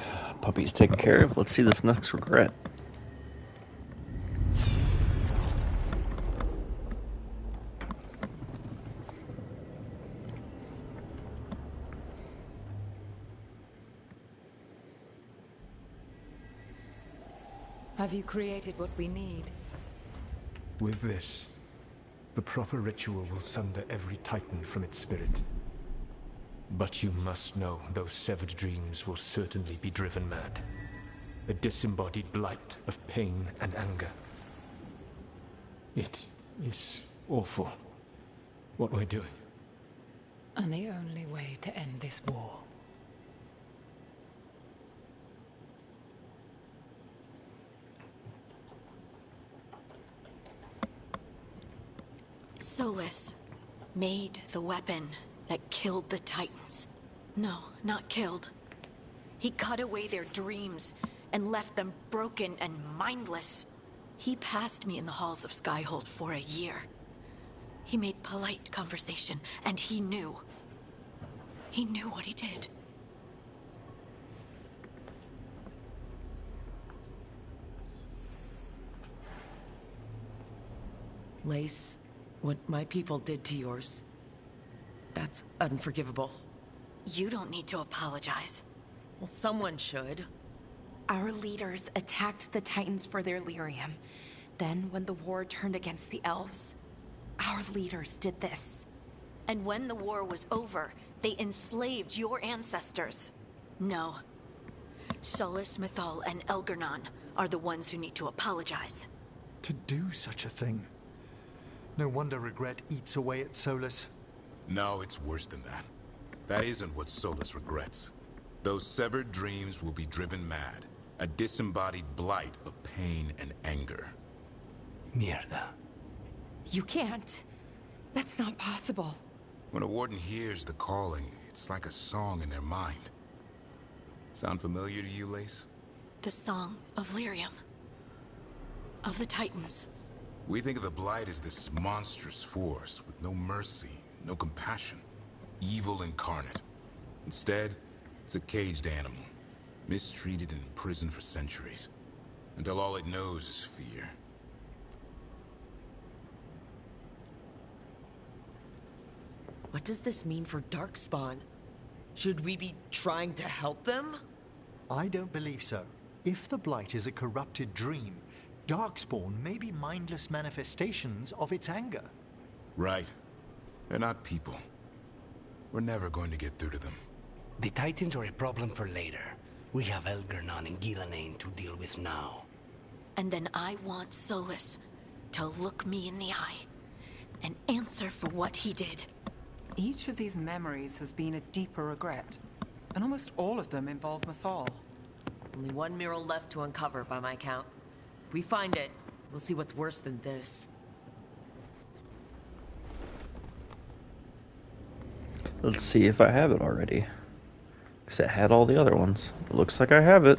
Speaker 1: Puppy's taken care of. Let's see this next regret.
Speaker 12: Have you created what we need?
Speaker 22: With this, the proper ritual will sunder every titan from its spirit. But you must know those severed dreams will certainly be driven mad. A disembodied blight of pain and anger. It is awful what we're doing.
Speaker 12: And the only way to end this war.
Speaker 3: Solus made the weapon that killed the Titans. No, not killed. He cut away their dreams and left them broken and mindless. He passed me in the halls of Skyhold for a year. He made polite conversation, and he knew. He knew what he did.
Speaker 7: Lace, what my people did to yours, that's unforgivable.
Speaker 3: You don't need to apologize.
Speaker 7: Well, someone should.
Speaker 19: Our leaders attacked the Titans for their lyrium. Then, when the war turned against the elves, our leaders did this.
Speaker 3: And when the war was over, they enslaved your ancestors. No. Solus, Mythal, and Elgernon are the ones who need to apologize.
Speaker 21: To do such a thing. No wonder regret eats away at Solus.
Speaker 20: No, it's worse than that. That isn't what Solus regrets. Those severed dreams will be driven mad. A disembodied blight of pain and anger.
Speaker 17: Mierda.
Speaker 19: You can't. That's not possible.
Speaker 20: When a warden hears the calling, it's like a song in their mind. Sound familiar to you, Lace?
Speaker 3: The song of Lyrium. Of the Titans.
Speaker 20: We think of the Blight as this monstrous force with no mercy, no compassion. Evil incarnate. Instead, it's a caged animal. Mistreated and imprisoned for centuries. Until all it knows is fear.
Speaker 7: What does this mean for Darkspawn? Should we be trying to help them?
Speaker 21: I don't believe so. If the Blight is a corrupted dream, Darkspawn may be mindless manifestations of its anger.
Speaker 20: Right. They're not people. We're never going to get through to them.
Speaker 17: The Titans are a problem for later. We have Elgernon and Gillenane to deal with now.
Speaker 3: And then I want Solus to look me in the eye and answer for what he did.
Speaker 5: Each of these memories has been a deeper regret, and almost all of them involve Mythal.
Speaker 7: Only one mural left to uncover by my count. If we find it, we'll see what's worse than this.
Speaker 1: Let's see if I have it already. Because I had all the other ones. It looks like I have it.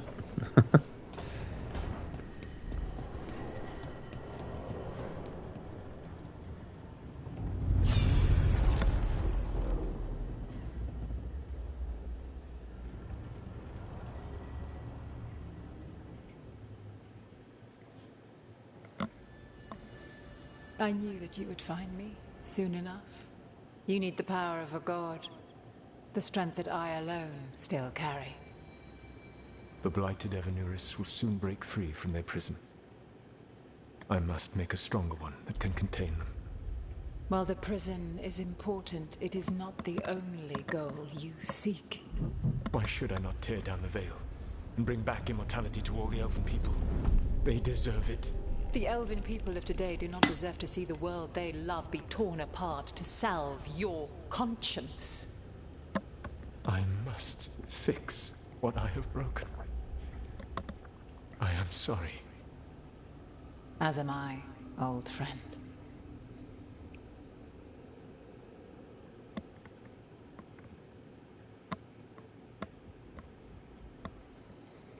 Speaker 12: I knew that you would find me soon enough. You need the power of a god. The strength that I alone still carry.
Speaker 22: The blighted Evanuris will soon break free from their prison. I must make a stronger one that can contain them.
Speaker 12: While the prison is important, it is not the only goal you seek.
Speaker 22: Why should I not tear down the veil and bring back immortality to all the Elven people? They deserve it.
Speaker 12: The Elven people of today do not deserve to see the world they love be torn apart to salve your conscience.
Speaker 22: I must fix what I have broken. I am sorry.
Speaker 12: As am I, old friend.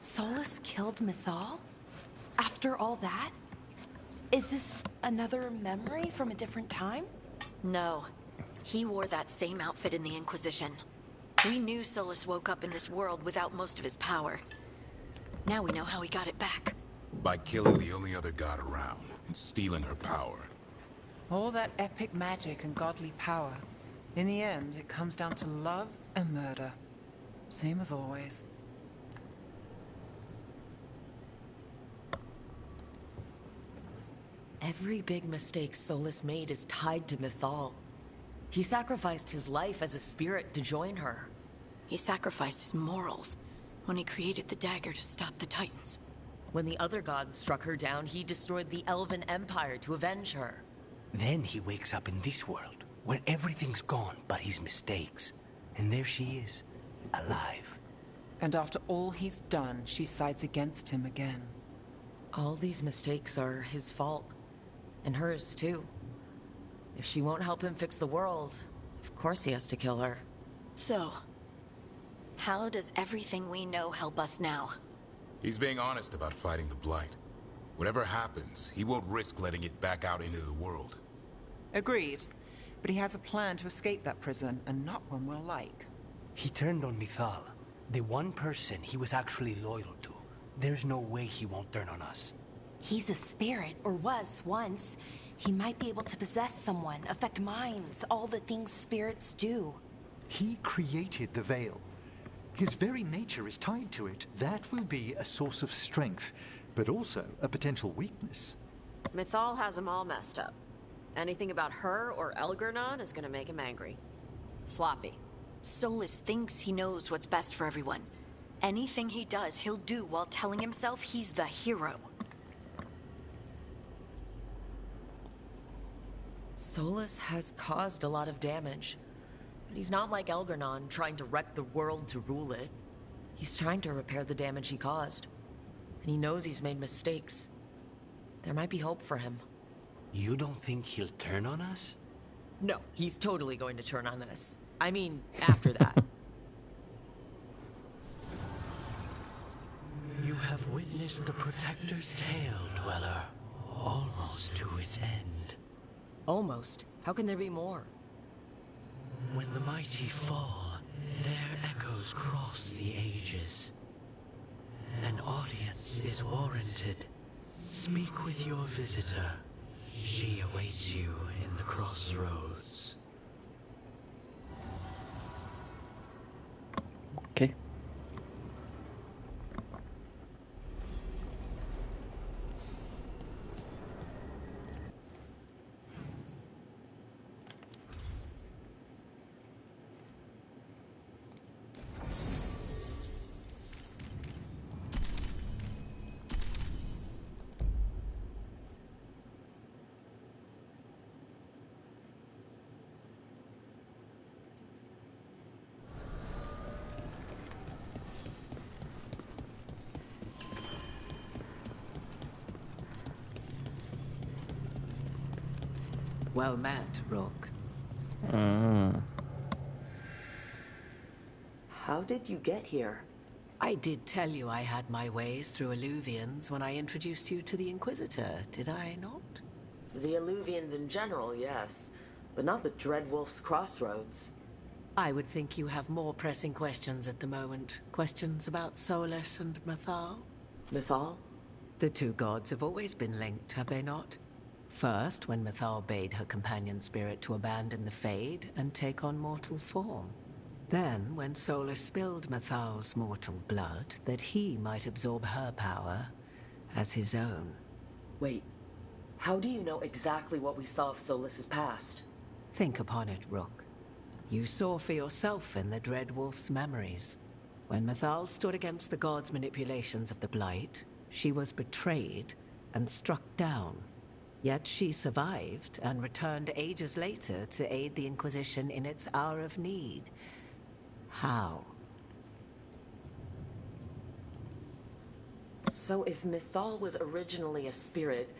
Speaker 19: Solus killed Mythal? After all that? Is this another memory from a different time?
Speaker 3: No. He wore that same outfit in the Inquisition. We knew Solus woke up in this world without most of his power. Now we know how he got it back.
Speaker 20: By killing the only other god around and stealing her power.
Speaker 5: All that epic magic and godly power. In the end, it comes down to love and murder. Same as always.
Speaker 7: Every big mistake Solus made is tied to Mythal. He sacrificed his life as a spirit to join her.
Speaker 3: He sacrificed his morals when he created the dagger to stop the Titans.
Speaker 7: When the other gods struck her down, he destroyed the Elven Empire to avenge her.
Speaker 17: Then he wakes up in this world, where everything's gone but his mistakes. And there she is, alive.
Speaker 5: And after all he's done, she sides against him again.
Speaker 7: All these mistakes are his fault. And hers, too. If she won't help him fix the world, of course he has to kill her.
Speaker 3: So, how does everything we know help us now?
Speaker 20: He's being honest about fighting the Blight. Whatever happens, he won't risk letting it back out into the world.
Speaker 5: Agreed. But he has a plan to escape that prison, and not one we'll like.
Speaker 17: He turned on Mythal, the one person he was actually loyal to. There's no way he won't turn on us.
Speaker 19: He's a spirit, or was once. He might be able to possess someone, affect minds, all the things spirits do.
Speaker 21: He created the Veil. His very nature is tied to it. That will be a source of strength, but also a potential weakness.
Speaker 18: Mythal has him all messed up. Anything about her or Elgernon is gonna make him angry. Sloppy.
Speaker 3: Solus thinks he knows what's best for everyone. Anything he does, he'll do while telling himself he's the hero.
Speaker 7: Solus has caused a lot of damage. But he's not like Elgernon, trying to wreck the world to rule it. He's trying to repair the damage he caused. And he knows he's made mistakes. There might be hope for him.
Speaker 17: You don't think he'll turn on us?
Speaker 7: No, he's totally going to turn on us. I mean, after that.
Speaker 16: You have witnessed the Protector's tale, Dweller, almost to its end.
Speaker 7: Almost? How can there be more?
Speaker 16: When the mighty fall, their echoes cross the ages. An audience is warranted. Speak with your visitor. She awaits you in the crossroads.
Speaker 1: Okay.
Speaker 6: Well met, Rook.
Speaker 7: How did you get here?
Speaker 6: I did tell you I had my ways through Illuvians when I introduced you to the Inquisitor, did I not?
Speaker 7: The Illuvians in general, yes. But not the Dreadwolf's Crossroads.
Speaker 6: I would think you have more pressing questions at the moment. Questions about Solus and Mythal?
Speaker 7: Mythal?
Speaker 6: The two gods have always been linked, have they not? First, when Mythal bade her companion spirit to abandon the Fade and take on mortal form. Then, when Solus spilled Mythal's mortal blood, that he might absorb her power as his own.
Speaker 7: Wait, how do you know exactly what we saw of Solus's past?
Speaker 6: Think upon it, Rook. You saw for yourself in the Dreadwolf's memories. When Mythal stood against the gods' manipulations of the Blight, she was betrayed and struck down. Yet she survived and returned ages later to aid the Inquisition in its hour of need. How?
Speaker 7: So if Mythal was originally a spirit,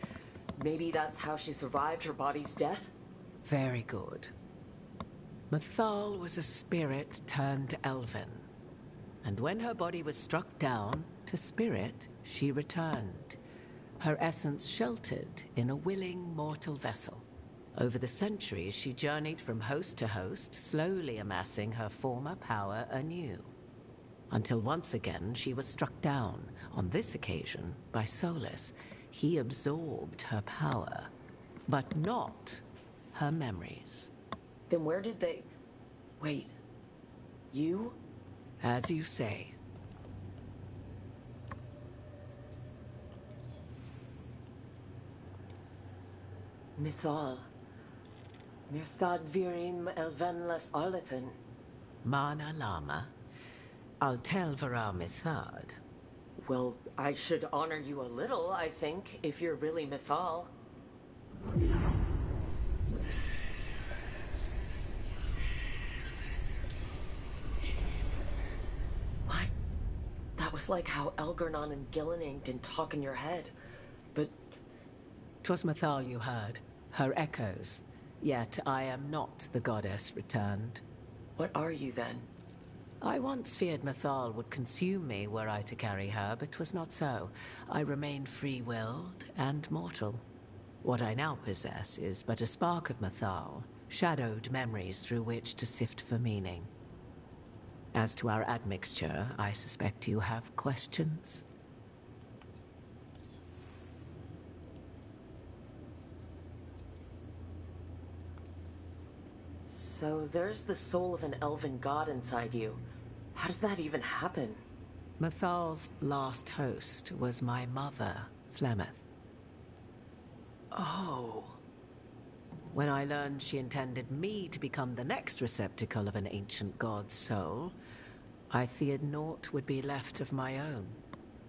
Speaker 7: maybe that's how she survived her body's death?
Speaker 6: Very good. Mythal was a spirit turned elven. And when her body was struck down to spirit, she returned. Her essence sheltered in a willing mortal vessel. Over the centuries, she journeyed from host to host, slowly amassing her former power anew. Until once again, she was struck down, on this occasion, by Solus. He absorbed her power, but not her memories.
Speaker 7: Then where did they... Wait. You?
Speaker 6: As you say.
Speaker 7: Mythal. Mirthad virim elvenlas arlatan.
Speaker 6: Mana Lama. Altel Vara Mithad.
Speaker 7: Well, I should honor you a little, I think, if you're really Mythal. What? That was like how Elgarnon and Gillenane can talk in your head. But...
Speaker 6: 'Twas Mythal you heard. Her echoes. Yet I am not the goddess returned.
Speaker 7: What are you then?
Speaker 6: I once feared Mythal would consume me were I to carry her, but 'twas not so. I remain free-willed and mortal. What I now possess is but a spark of Mythal, shadowed memories through which to sift for meaning. As to our admixture, I suspect you have questions.
Speaker 7: So there's the soul of an elven god inside you. How does that even happen?
Speaker 6: Mythal's last host was my mother, Flemeth.
Speaker 7: Oh.
Speaker 6: When I learned she intended me to become the next receptacle of an ancient god's soul, I feared naught would be left of my own.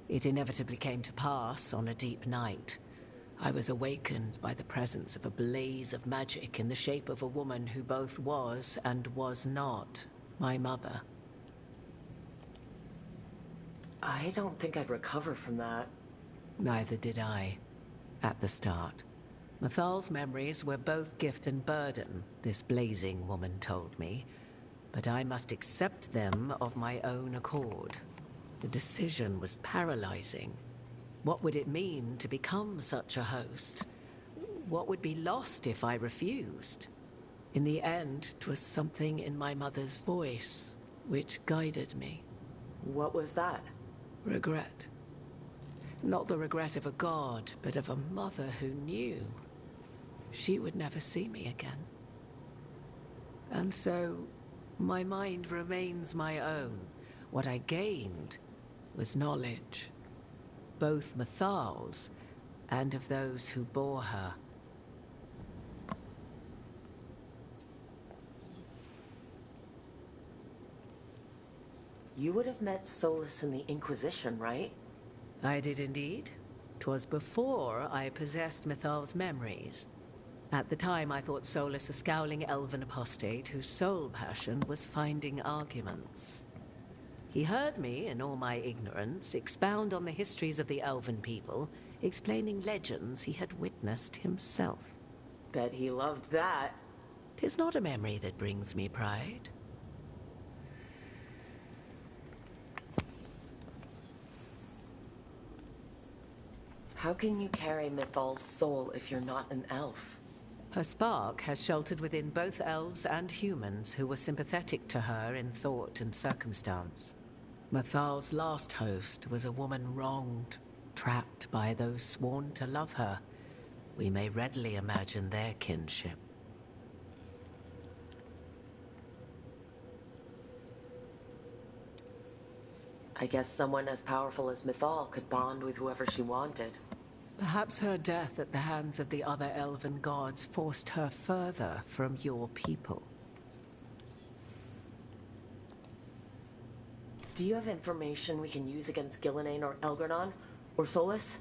Speaker 6: It inevitably came to pass on a deep night. I was awakened by the presence of a blaze of magic in the shape of a woman who both was and was not my mother.
Speaker 7: I don't think I'd recover from that.
Speaker 6: Neither did I, at the start. Mythal's memories were both gift and burden, this blazing woman told me, but I must accept them of my own accord. The decision was paralyzing. What would it mean to become such a host? What would be lost if I refused? In the end, 'twas something in my mother's voice which guided me.
Speaker 7: What was that?
Speaker 6: Regret. Not the regret of a god, but of a mother who knew she would never see me again. And so, my mind remains my own. What I gained was knowledge, both Mythal's and of those who bore her.
Speaker 7: You would have met Solus in the Inquisition, right?
Speaker 6: I did indeed. 'Twas before I possessed Mythal's memories. At the time, I thought Solus a scowling elven apostate whose sole passion was finding arguments. He heard me, in all my ignorance, expound on the histories of the elven people, explaining legends he had witnessed himself.
Speaker 7: Bet he loved that.
Speaker 6: 'Tis not a memory that brings me pride.
Speaker 7: How can you carry Mythal's soul if you're not an elf?
Speaker 6: Her spark has sheltered within both elves and humans who were sympathetic to her in thought and circumstance. Mythal's last host was a woman wronged, trapped by those sworn to love her. We may readily imagine their kinship.
Speaker 7: I guess someone as powerful as Mythal could bond with whoever she wanted.
Speaker 6: Perhaps her death at the hands of the other elven gods forced her further from your people.
Speaker 7: Do you have information we can use against Gillenane or Elgarnon? Or Solus?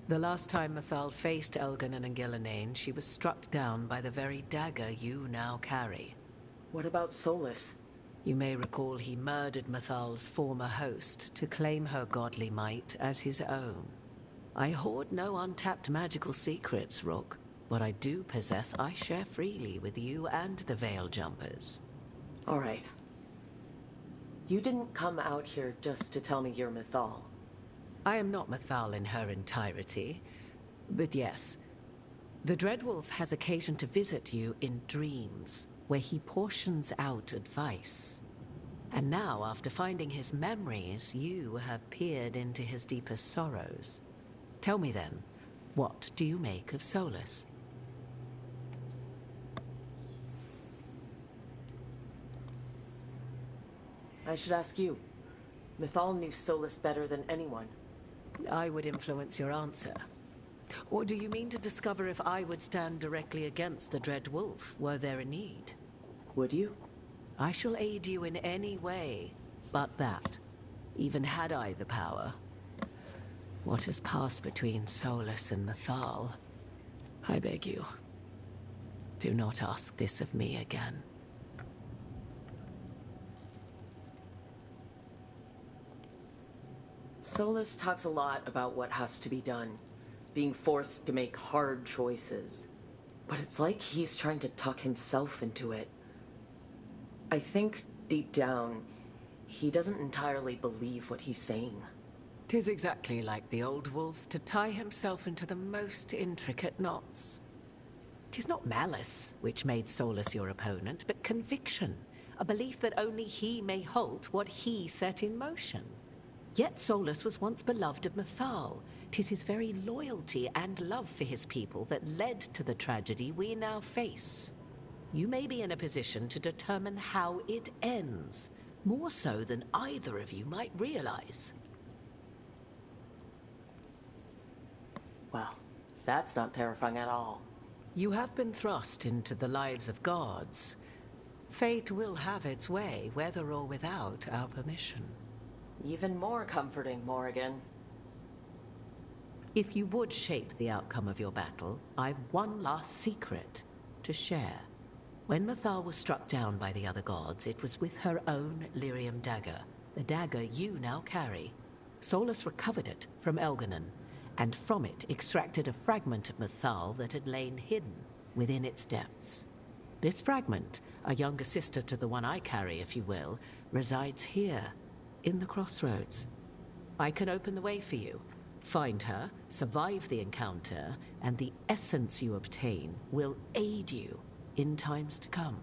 Speaker 6: The last time Mythal faced Elgarnon and Gillenane, she was struck down by the very dagger you now carry.
Speaker 7: What about Solus?
Speaker 6: You may recall he murdered Mythal's former host to claim her godly might as his own. I hoard no untapped magical secrets, Rook. What I do possess, I share freely with you and the Veil Jumpers.
Speaker 7: All right. You didn't come out here just to tell me you're Mythal.
Speaker 6: I am not Mythal in her entirety, but yes, The Dreadwolf has occasion to visit you in dreams, where he portions out advice. And now, after finding his memories, you have peered into his deepest sorrows. Tell me then, what do you make of Solus?
Speaker 7: I should ask you. Mythal knew Solus better than anyone.
Speaker 6: I would influence your answer. Or do you mean to discover if I would stand directly against the Dread Wolf were there a need?
Speaker 7: Would you?
Speaker 6: I shall aid you in any way but that, even had I the power. What has passed between Solus and Mythal, I beg you, do not ask this of me again.
Speaker 7: Solus talks a lot about what has to be done, being forced to make hard choices. But it's like he's trying to tuck himself into it. I think, deep down, he doesn't entirely believe what he's saying.
Speaker 6: 'Tis exactly like the old wolf to tie himself into the most intricate knots. 'Tis not malice which made Solus your opponent, but conviction, a belief that only he may halt what he set in motion. Yet Solus was once beloved of Mythal. 'Tis his very loyalty and love for his people that led to the tragedy we now face. You may be in a position to determine how it ends, more so than either of you might realize.
Speaker 7: Well, that's not terrifying at all.
Speaker 6: You have been thrust into the lives of gods. Fate will have its way, whether or without our permission.
Speaker 7: Even more comforting, Morrigan.
Speaker 6: If you would shape the outcome of your battle, I've one last secret to share. When Mythal was struck down by the other gods, it was with her own lyrium dagger, the dagger you now carry. Solus recovered it from Elganon, and from it extracted a fragment of Mythal that had lain hidden within its depths. This fragment, a younger sister to the one I carry, if you will, resides here, in the crossroads. I can open the way for you. Find her, survive the encounter, and the essence you obtain will aid you in times to come.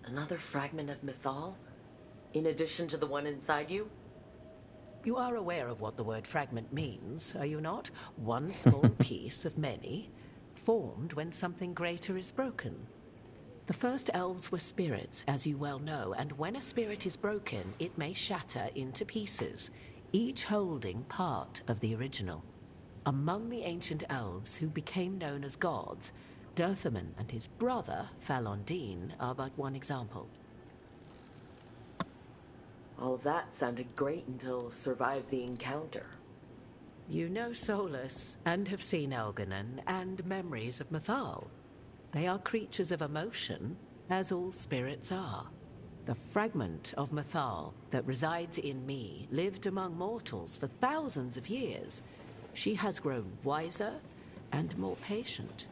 Speaker 7: Another fragment of Mythal? In addition to the one inside you?
Speaker 6: You are aware of what the word fragment means, are you not? One small piece of many, formed when something greater is broken. The first elves were spirits, as you well know, and when a spirit is broken, it may shatter into pieces, each holding part of the original. Among the ancient elves who became known as gods, Dirthaman and his brother, Falondine, are but one example.
Speaker 7: All of that sounded great until survive the encounter.
Speaker 6: You know Solus, and have seen Elganon, and memories of Mythal. They are creatures of emotion, as all spirits are. The fragment of Mythal that resides in me lived among mortals for thousands of years. She has grown wiser and more patient.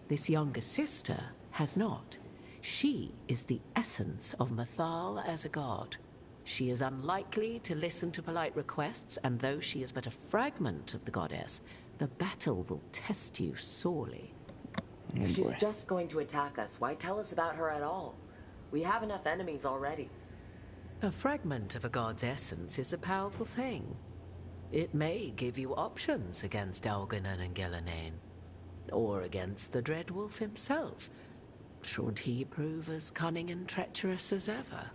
Speaker 6: This younger sister has not. She is the essence of Mythal as a god. She is unlikely to listen to polite requests, and though she is but a fragment of the goddess, the battle will test you sorely.
Speaker 7: If she's just going to attack us, why tell us about her at all? We have enough enemies already.
Speaker 6: A fragment of a god's essence is a powerful thing. It may give you options against Elganon and Gillenane, or against the Dreadwolf himself, should he prove as cunning and treacherous as ever.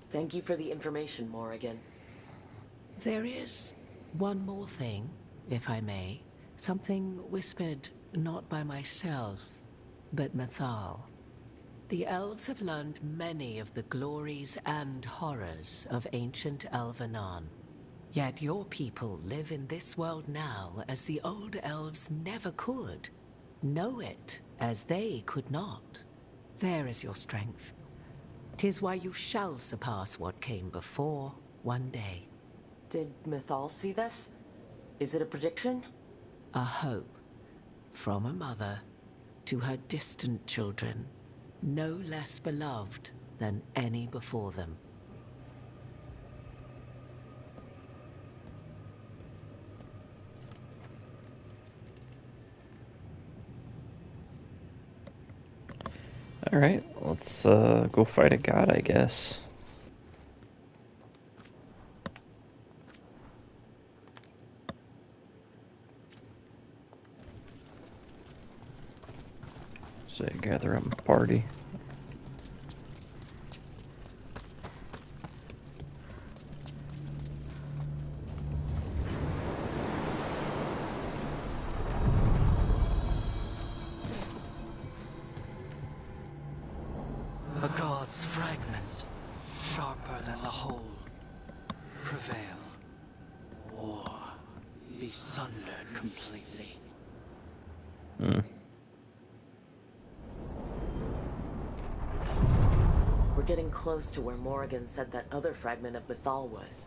Speaker 7: Thank you for the information, Morrigan.
Speaker 6: There is one more thing, if I may. Something whispered not by myself, but Mythal. The elves have learned many of the glories and horrors of ancient Elvenon. Yet your people live in this world now as the old elves never could. Know it as they could not. There is your strength. 'Tis why you shall surpass what came before one day.
Speaker 7: Did Mythal see this? Is it a prediction?
Speaker 6: A hope from a mother to her distant children, no less beloved than any before them.
Speaker 1: Alright, let's go fight a god, I guess. So gather up a party.
Speaker 16: A god's fragment, sharper than the whole. Prevail, or be sundered completely.
Speaker 7: We're getting close to where Morrigan said that other fragment of Mythal was.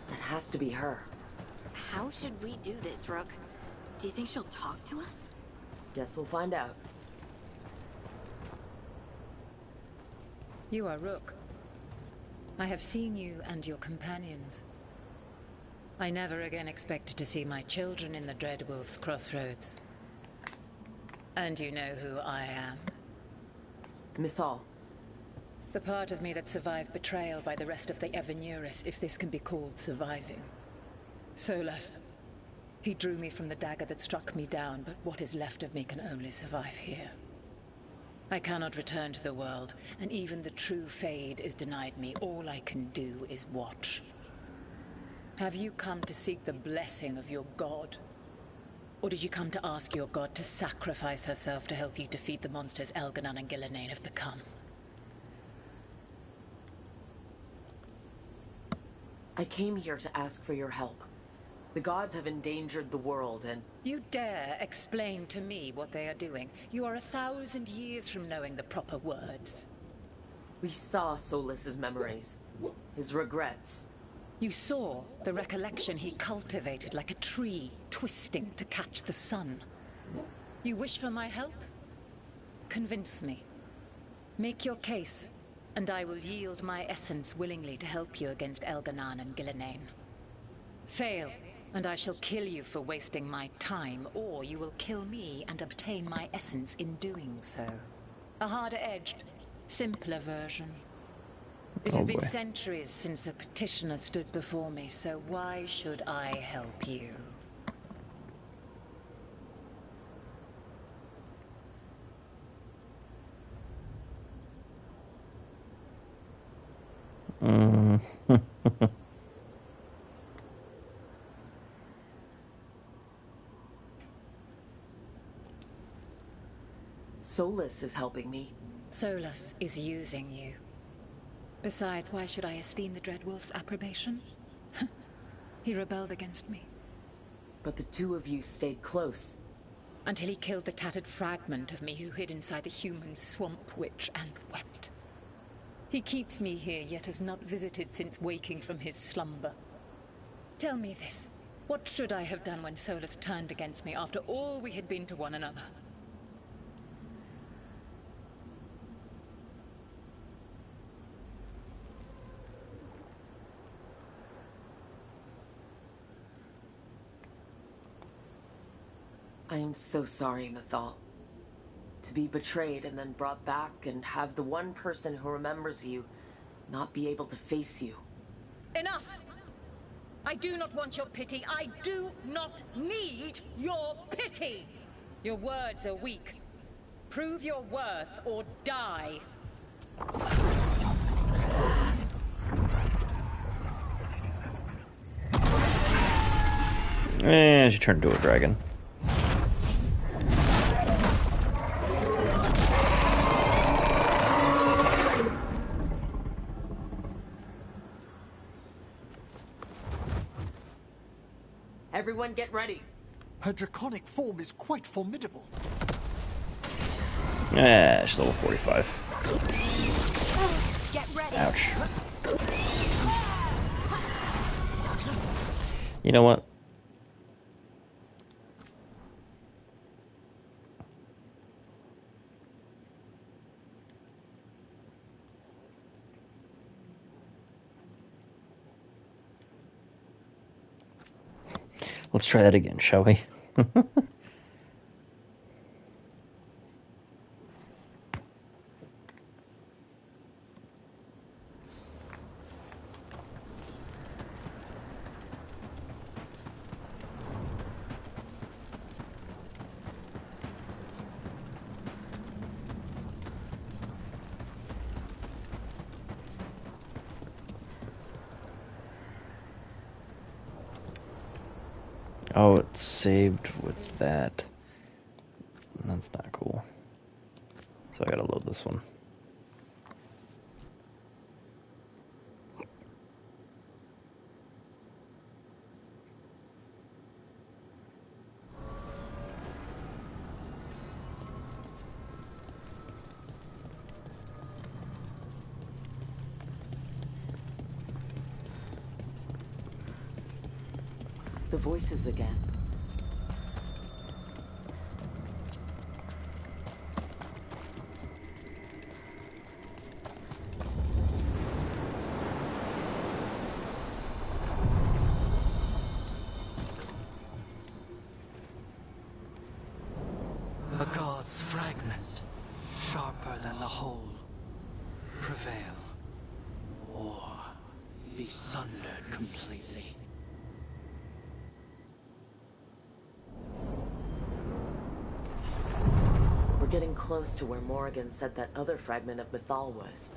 Speaker 7: That has to be her.
Speaker 3: How should we do this, Rook? Do you think she'll talk to us?
Speaker 7: Guess we'll find out.
Speaker 12: You are Rook. I have seen you and your companions. I never again expected to see my children in the Dreadwolf's crossroads. And you know who I am.
Speaker 7: Mythal.
Speaker 12: The part of me that survived betrayal by the rest of the Evanuris, if this can be called surviving. Solas. He drew me from the dagger that struck me down, but what is left of me can only survive here. I cannot return to the world, and even the true Fade is denied me. All I can do is watch. Have you come to seek the blessing of your god? Or did you come to ask your god to sacrifice herself to help you defeat the monsters Elganon and Gillenane have become?
Speaker 7: I came here to ask for your help. The gods have endangered the world and...
Speaker 12: You dare explain to me what they are doing? You are 1,000 years from knowing the proper words.
Speaker 7: We saw Solas's memories. His regrets.
Speaker 12: You saw the recollection he cultivated like a tree, twisting to catch the sun. You wish for my help? Convince me. Make your case, and I will yield my essence willingly to help you against Elganon and Gillenane. Fail, and I shall kill you for wasting my time, or you will kill me and obtain my essence in doing so. A harder-edged, simpler version. It has been centuries since a petitioner stood before me, so why should I help you?
Speaker 7: Solas is helping me.
Speaker 12: Solas is using you. Besides, why should I esteem the Dreadwolf's approbation? He rebelled against me.
Speaker 7: But the two of you stayed close.
Speaker 12: Until he killed the tattered fragment of me who hid inside the human swamp witch and wept. He keeps me here, yet has not visited since waking from his slumber. Tell me this. What should I have done when Solas turned against me after all we had been to one another?
Speaker 7: I am so sorry, Mythal. To be betrayed and then brought back and have the one person who remembers you not be able to face you.
Speaker 12: Enough! I do not want your pity. I do not need your pity! Your words are weak. Prove your worth or die.
Speaker 1: And she turned into a dragon.
Speaker 7: Everyone get ready.
Speaker 21: Her draconic form is quite formidable.
Speaker 1: She's level 45.
Speaker 3: Get ready.
Speaker 1: Ouch. You know what? Let's try that again, shall we? Oh, it's saved with that. That's not cool. So I gotta load this one.
Speaker 7: The voices again.
Speaker 16: A god's fragment, sharper than the whole. Prevail, or be sundered completely.
Speaker 7: We're getting close to where Morrigan said that other fragment of Mythal was.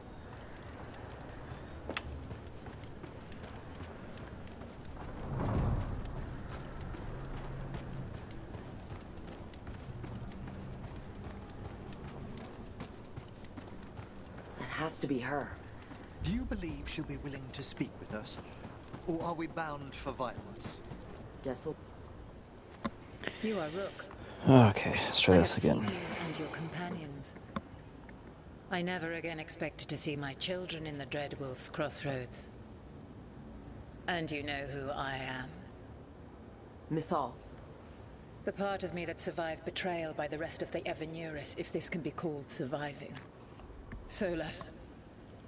Speaker 7: It has to be her.
Speaker 21: Do you believe she'll be willing to speak with us? Or are we bound for violence?
Speaker 7: Guess we'll...
Speaker 12: You are Rook.
Speaker 1: Okay, let's try this again.
Speaker 12: I have seen you and your companions. I never again expected to see my children in the Dreadwolf's crossroads. And you know who I am.
Speaker 7: Mythal.
Speaker 12: The part of me that survived betrayal by the rest of the Evanuris, if this can be called surviving. Solas.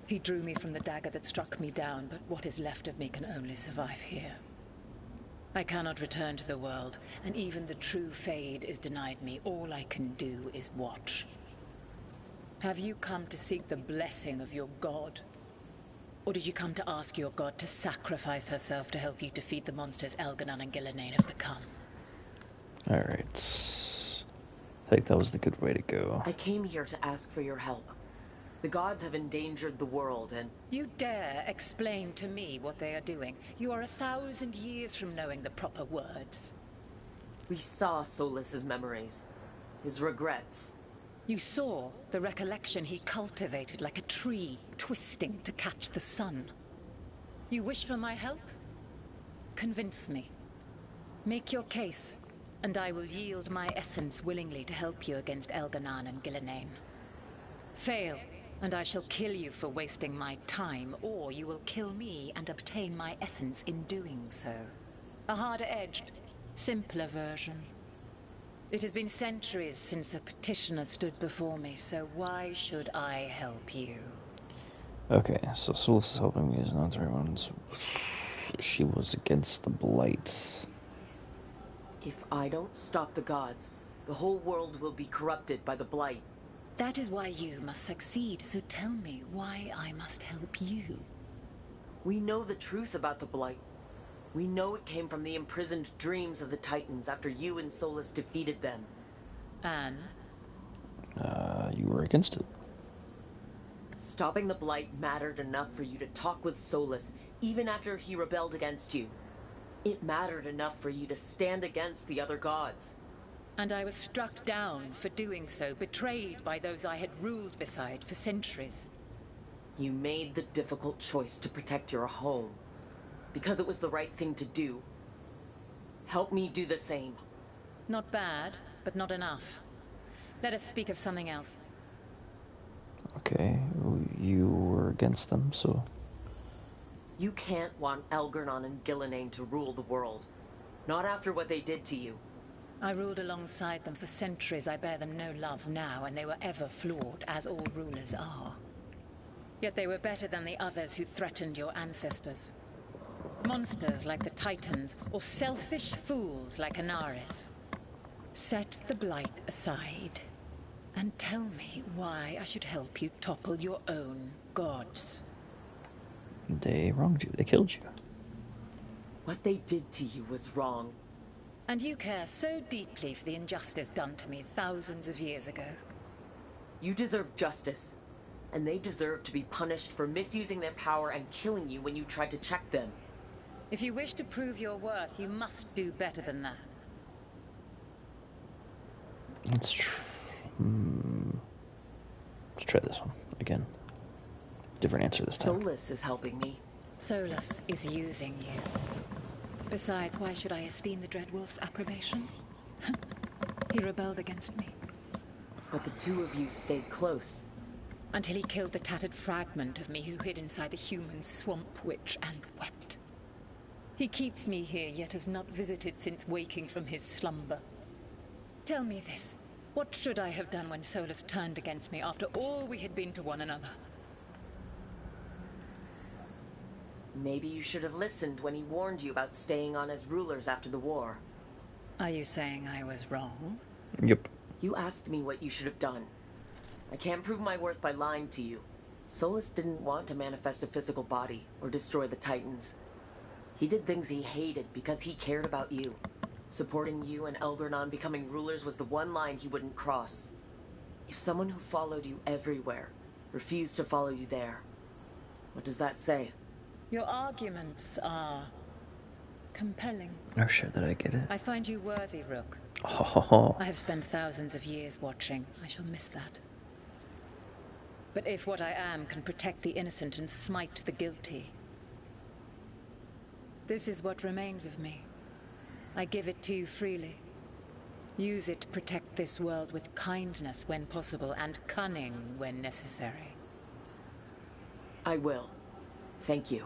Speaker 12: He drew me from the dagger that struck me down, but what is left of me can only survive here. I cannot return to the world, and even the true Fade is denied me. All I can do is watch. Have you come to seek the blessing of your god? Or did you come to ask your god to sacrifice herself to help you defeat the monsters Elganon and Gillenane have become?
Speaker 1: Alright. I think that was the good way to go.
Speaker 7: I came here to ask for your help. The gods have endangered the world, and...
Speaker 12: You dare explain to me what they are doing? You are 1,000 years from knowing the proper words.
Speaker 7: We saw Solas's memories. His regrets.
Speaker 12: You saw the recollection he cultivated like a tree, twisting to catch the sun. You wish for my help? Convince me. Make your case, and I will yield my essence willingly to help you against Elganon and Gillenane. Fail, and I shall kill you for wasting my time, or you will kill me and obtain my essence in doing so. A harder-edged, simpler version. It has been centuries since a petitioner stood before me, so why should I help you?
Speaker 1: Okay, so Solas is helping me as not everyone's. She was against the Blight.
Speaker 7: If I don't stop the gods, the whole world will be corrupted by the Blight.
Speaker 12: That is why you must succeed, so tell me why I must help you.
Speaker 7: We know the truth about the Blight. We know it came from the imprisoned dreams of the Titans after you and Solas defeated them.
Speaker 12: And?
Speaker 1: You were against it.
Speaker 7: Stopping the Blight mattered enough for you to talk with Solas, even after he rebelled against you. It mattered enough for you to stand against the other gods.
Speaker 12: And I was struck down for doing so, betrayed by those I had ruled beside for centuries.
Speaker 7: You made the difficult choice to protect your home, because it was the right thing to do. Help me do the same.
Speaker 8: Not bad, but not enough. Let us speak of something else.
Speaker 1: Okay, you were against them, so...
Speaker 7: You can't want Elgernon and Gillenane to rule the world. Not after what they did to you.
Speaker 8: I ruled alongside them for centuries. I bear them no love now, and they were ever flawed, as all rulers are. Yet they were better than the others who threatened your ancestors. Monsters like the Titans, or selfish fools like Anaris. Set the Blight aside, and tell me why I should help you topple your own gods.
Speaker 1: They wronged you. They killed you.
Speaker 7: What they did to you was wrong.
Speaker 8: And you care so deeply for the injustice done to me thousands of years ago.
Speaker 7: You deserve justice. And they deserve to be punished for misusing their power and killing you when you tried to check them.
Speaker 8: If you wish to prove your worth, you must do better than that.
Speaker 1: Let's try this one again. Different answer this time.
Speaker 7: Solus is helping me.
Speaker 8: Solus is using you. Besides, why should I esteem the Dreadwolf's approbation? He rebelled against me.
Speaker 7: But the two of you stayed close.
Speaker 8: Until he killed the tattered fragment of me who hid inside the human swamp witch and wept. He keeps me here, yet has not visited since waking from his slumber. Tell me this. What should I have done when Solus turned against me after all we had been to one another?
Speaker 7: Maybe you should have listened when he warned you about staying on as rulers after the war.
Speaker 8: Are you saying I was wrong?
Speaker 1: Yep.
Speaker 7: You asked me what you should have done. I can't prove my worth by lying to you. Solus didn't want to manifest a physical body or destroy the Titans. He did things he hated because he cared about you. Supporting you and Elgernon becoming rulers was the one line he wouldn't cross. If someone who followed you everywhere refused to follow you there, what does that say?
Speaker 8: Your arguments are compelling.
Speaker 1: Oh shit, did I get it?
Speaker 8: I find you worthy, Rook.
Speaker 1: Oh.
Speaker 8: I have spent thousands of years watching. I shall miss that. But if what I am can protect the innocent and smite the guilty, this is what remains of me. I give it to you freely. Use it to protect this world with kindness when possible and cunning when necessary.
Speaker 7: I will. Thank you.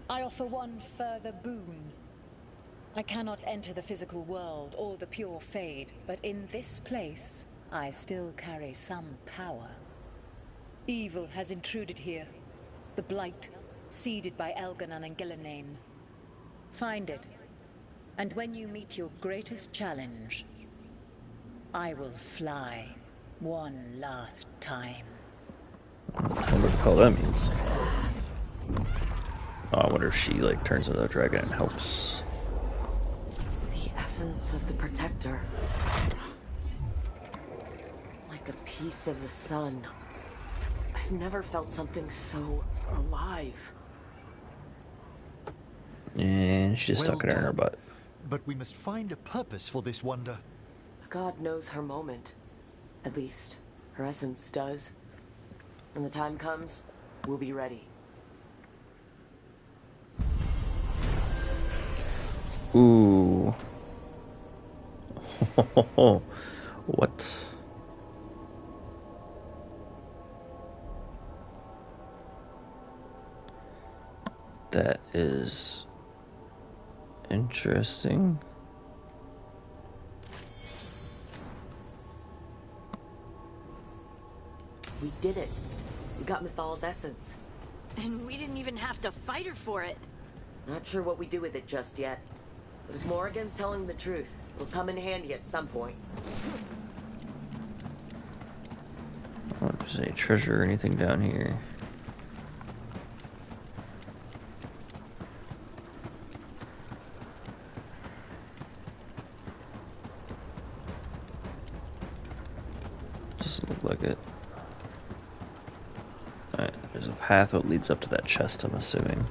Speaker 8: I offer one further boon. I cannot enter the physical world or the pure Fade, but in this place, I still carry some power. Evil has intruded here. The Blight, seeded by Elgernon and Gillenane. Find it, and when you meet your greatest challenge, I will fly one last time.
Speaker 1: I wonder what the hell that means. Oh, I wonder if she, like, turns into a dragon and helps.
Speaker 7: The essence of the Protector. Like a piece of the sun. I've never felt something so alive.
Speaker 1: And she just stuck it in her
Speaker 21: done.
Speaker 1: butt.
Speaker 21: But we must find a purpose for this wonder.
Speaker 7: God knows her moment. At least, her essence does. When the time comes, we'll be ready.
Speaker 1: Ooh. What? That is interesting.
Speaker 7: We did it. We got Mythal's essence.
Speaker 3: And we didn't even have to fight her for it.
Speaker 7: Not sure what we do with it just yet. But if Morrigan's telling the truth, it'll come in handy at some point.
Speaker 1: Oh, there's any treasure or anything down here. Doesn't look like it. Alright, there's a path that leads up to that chest, I'm assuming.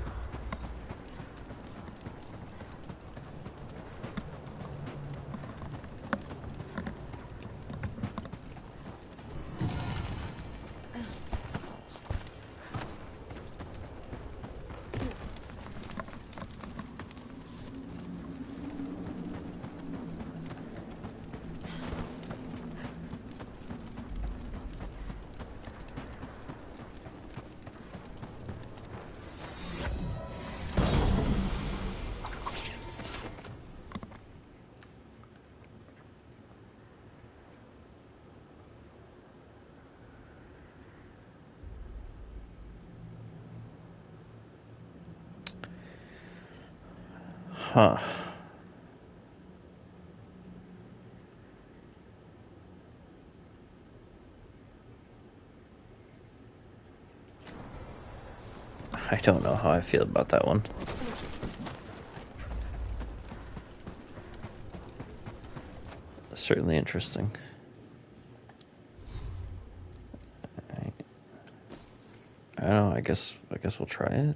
Speaker 1: Huh. I don't know how I feel about that one. Certainly interesting. Alright. I don't know, I guess we'll try it.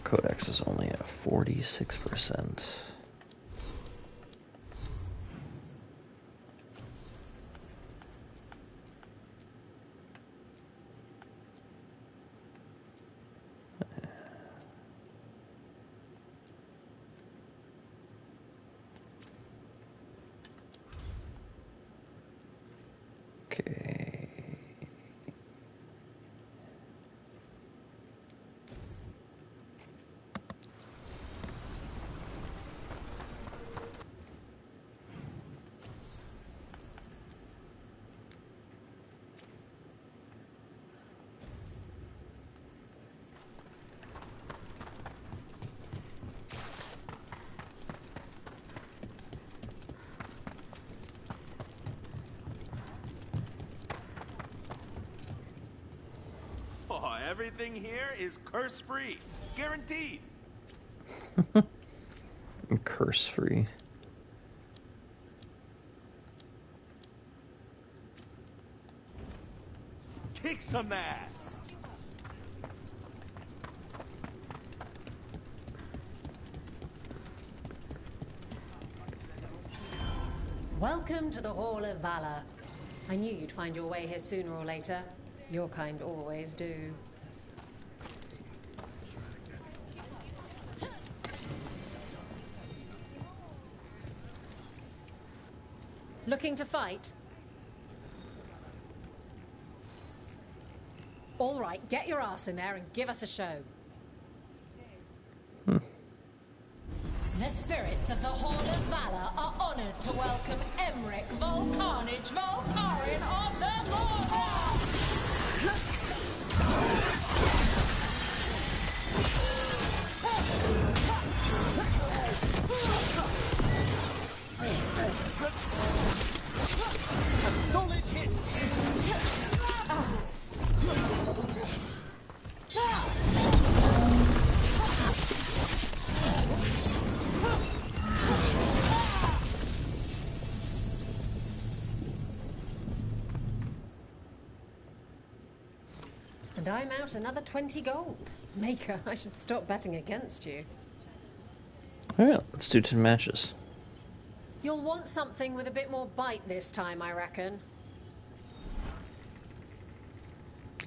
Speaker 1: Codex is only at 46%. Okay.
Speaker 11: Oh, everything here is curse-free. Guaranteed.
Speaker 1: Curse-free.
Speaker 11: Kick some ass.
Speaker 14: Welcome to the Hall of Valor. I knew you'd find your way here sooner or later. Your kind always do. Looking to fight? All right, get your ass in there and give us a show. The spirits of the Hall of Valor are honored to welcome Emmerich Volcarnage Volcarin of the Morning!
Speaker 11: A solid hit.
Speaker 14: And I'm out another 20 gold. Maker, I should stop betting against you.
Speaker 1: Alright, let's do 10 matches.
Speaker 14: You'll want something with a bit more bite this time, I reckon.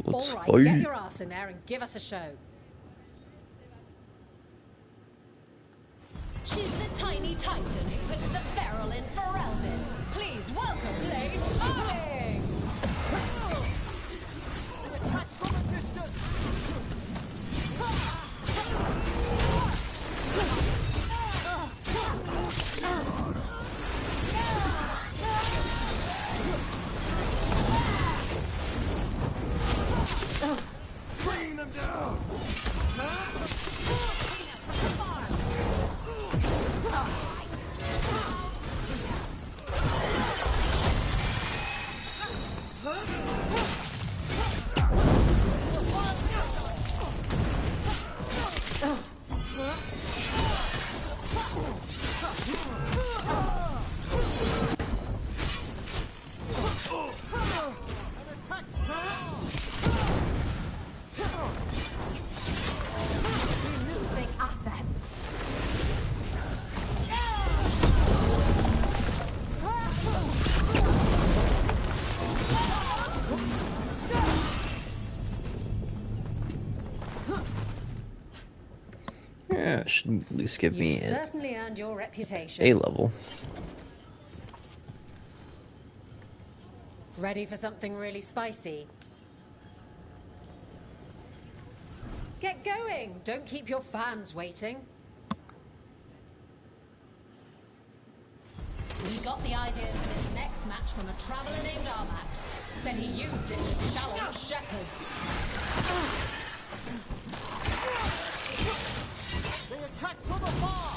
Speaker 1: Let's
Speaker 14: All right,
Speaker 1: fight.
Speaker 14: get your ass in there and give us a show. She's the tiny titan who puts the feral in Ferelden. Please welcome Lady Starling!
Speaker 11: Bring them down.
Speaker 1: Yeah, it should at least give me
Speaker 14: You've certainly earned your reputation.
Speaker 1: A level.
Speaker 14: Ready for something really spicy? Get going! Don't keep your fans waiting. got the idea for this next match from a traveler named Armax. Said he used it to challenge shepherds.
Speaker 13: They attack from afar!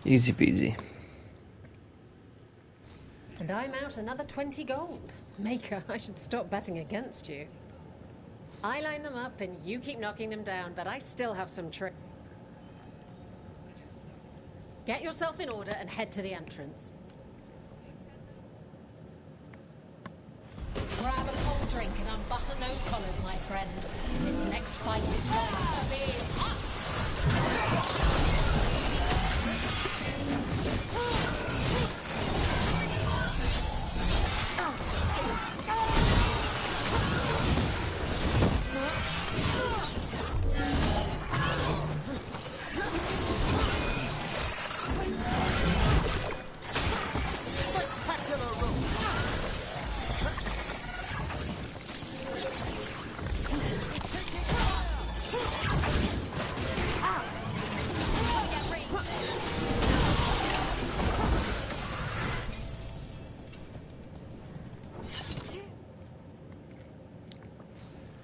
Speaker 1: Easy peasy.
Speaker 15: And I'm out another 20 gold. Maker, I should stop betting against you. I line them up and you keep knocking them down, but I still have some trick. Get yourself in order and head to the entrance.
Speaker 14: Grab a cold drink and unbutton those collars, my friend. This next fight is going to be hot!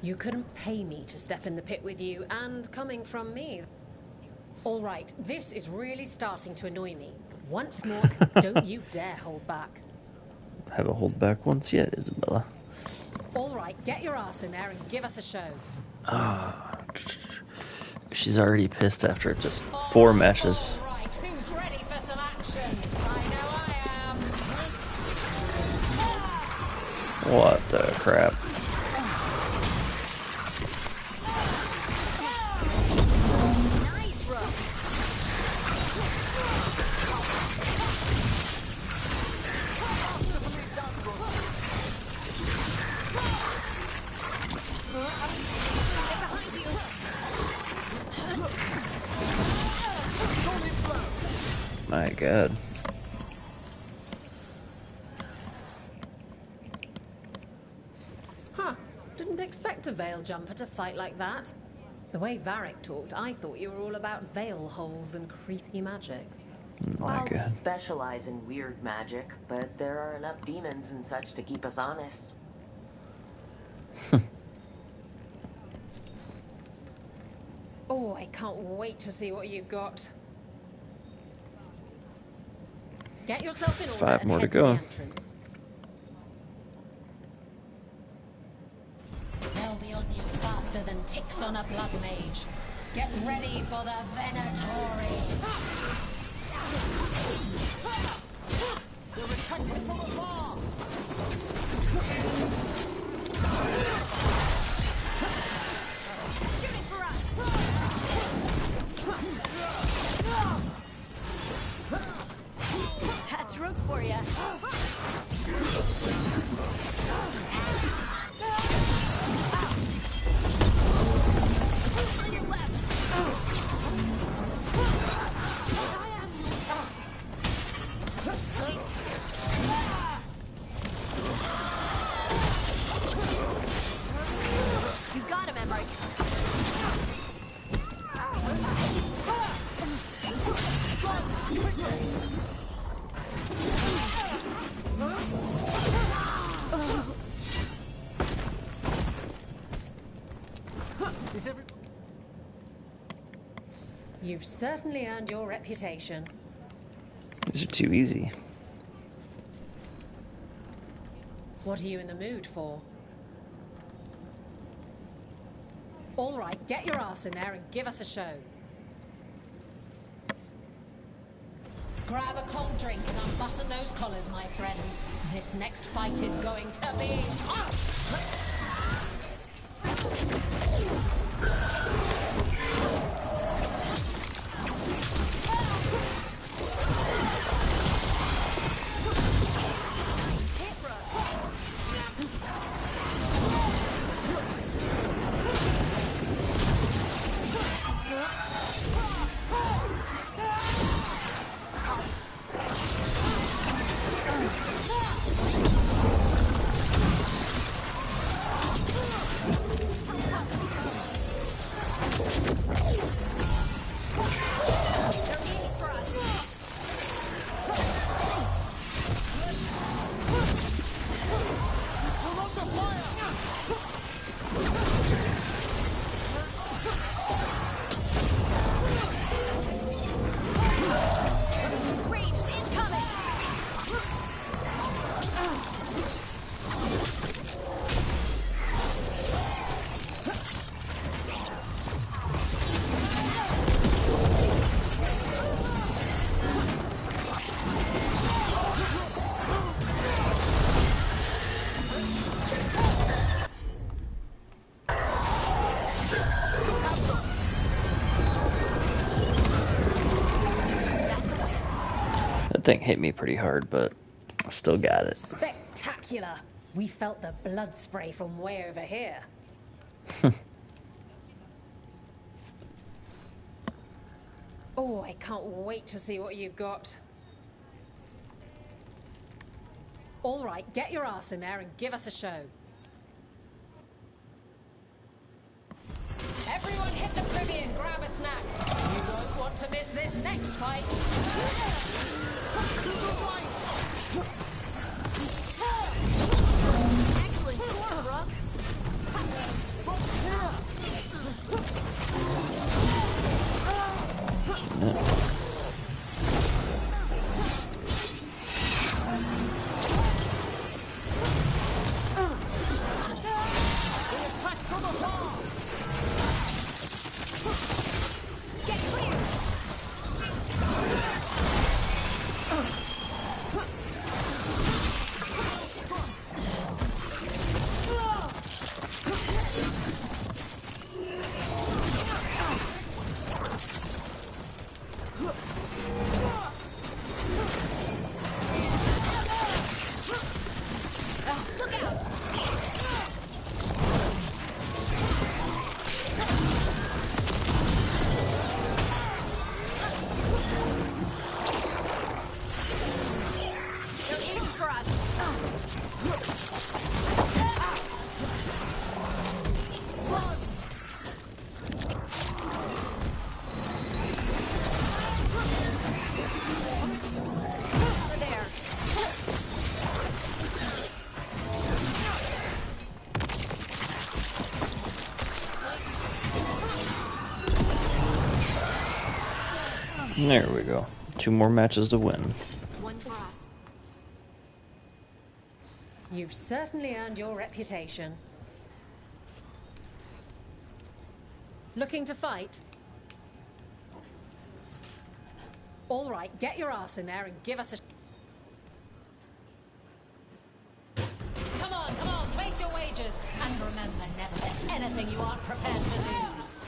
Speaker 15: You couldn't pay me to step in the pit with you, and coming from me. All right, this is really starting to annoy me. Once more, don't you dare hold back.
Speaker 1: Haven't hold back once yet, Isabella.
Speaker 15: All right, get your ass in there and give us a show.
Speaker 1: She's already pissed after just 4 matches.
Speaker 14: All right, who's ready for some action? I know I am.
Speaker 1: What the crap? My God.
Speaker 15: Huh. Didn't expect a Veil jumper to fight like that. The way Varric talked, I thought you were all about veil holes and creepy magic.
Speaker 1: My
Speaker 7: We
Speaker 1: God.
Speaker 7: specialize in weird magic, but there are enough demons and such to keep us honest.
Speaker 15: Oh, I can't wait to see what you've got. Get yourself in order
Speaker 1: 5
Speaker 15: and
Speaker 1: more to
Speaker 15: head
Speaker 1: go.
Speaker 15: the entrance.
Speaker 14: They'll be on you faster than ticks on a blood mage. Get ready for the Venatori.
Speaker 13: They're attacking from afar!
Speaker 3: Shooting for us! That's rook for ya. On your left. You got him, Emmerich.
Speaker 13: Is every...
Speaker 15: You've certainly earned your reputation.
Speaker 1: These are too easy.
Speaker 15: What are you in the mood for? All right, get your ass in there and give us a show.
Speaker 14: Grab a cold drink and unbutton those collars, my friends. This next fight is going to be hot!
Speaker 1: Thing hit me pretty hard, but I still got it.
Speaker 15: Spectacular! We felt the blood spray from way over here. Oh, I can't wait to see what you've got. All right, get your ass in there and give us a show. Everyone hit the privy and grab a snack. You won't want to miss this next fight.
Speaker 3: Excellent score, Rook.
Speaker 14: Get clear!
Speaker 1: There we go. 2 more matches to win.
Speaker 3: One for us.
Speaker 15: You've certainly earned your reputation. Looking to fight? All right, get your ass in there and give us a...
Speaker 14: Come on, place your wagers. And remember, never bet anything you aren't prepared to lose.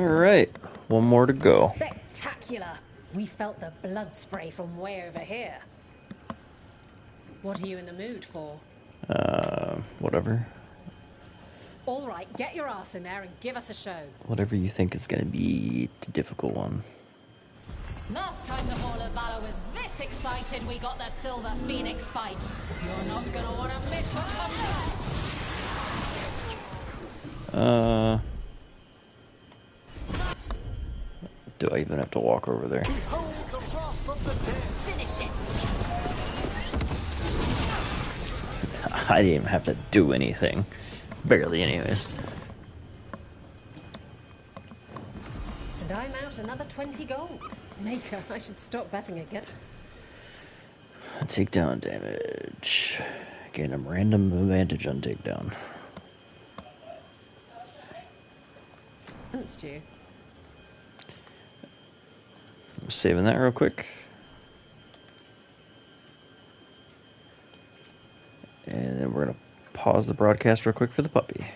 Speaker 1: Alright, one more to go.
Speaker 15: Spectacular! We felt the blood spray from way over here. What are you in the mood for?
Speaker 1: Whatever.
Speaker 15: All right, get your ass in there and give us a show.
Speaker 1: Whatever you think is going to be the difficult one.
Speaker 14: Last time the Hall of Valor was this excited, we got the Silver Phoenix fight. You're not gonna want to miss what comes next.
Speaker 1: Do I even have to walk over there?
Speaker 14: Finish it.
Speaker 1: I didn't even have to do anything. Barely, anyways.
Speaker 15: And I'm out another 20 gold. Maker, I should stop betting again.
Speaker 1: Takedown damage. Gain a random advantage on takedown.
Speaker 15: Against you.
Speaker 1: I'm saving that real quick. And then we're going to pause the broadcast real quick for the puppy.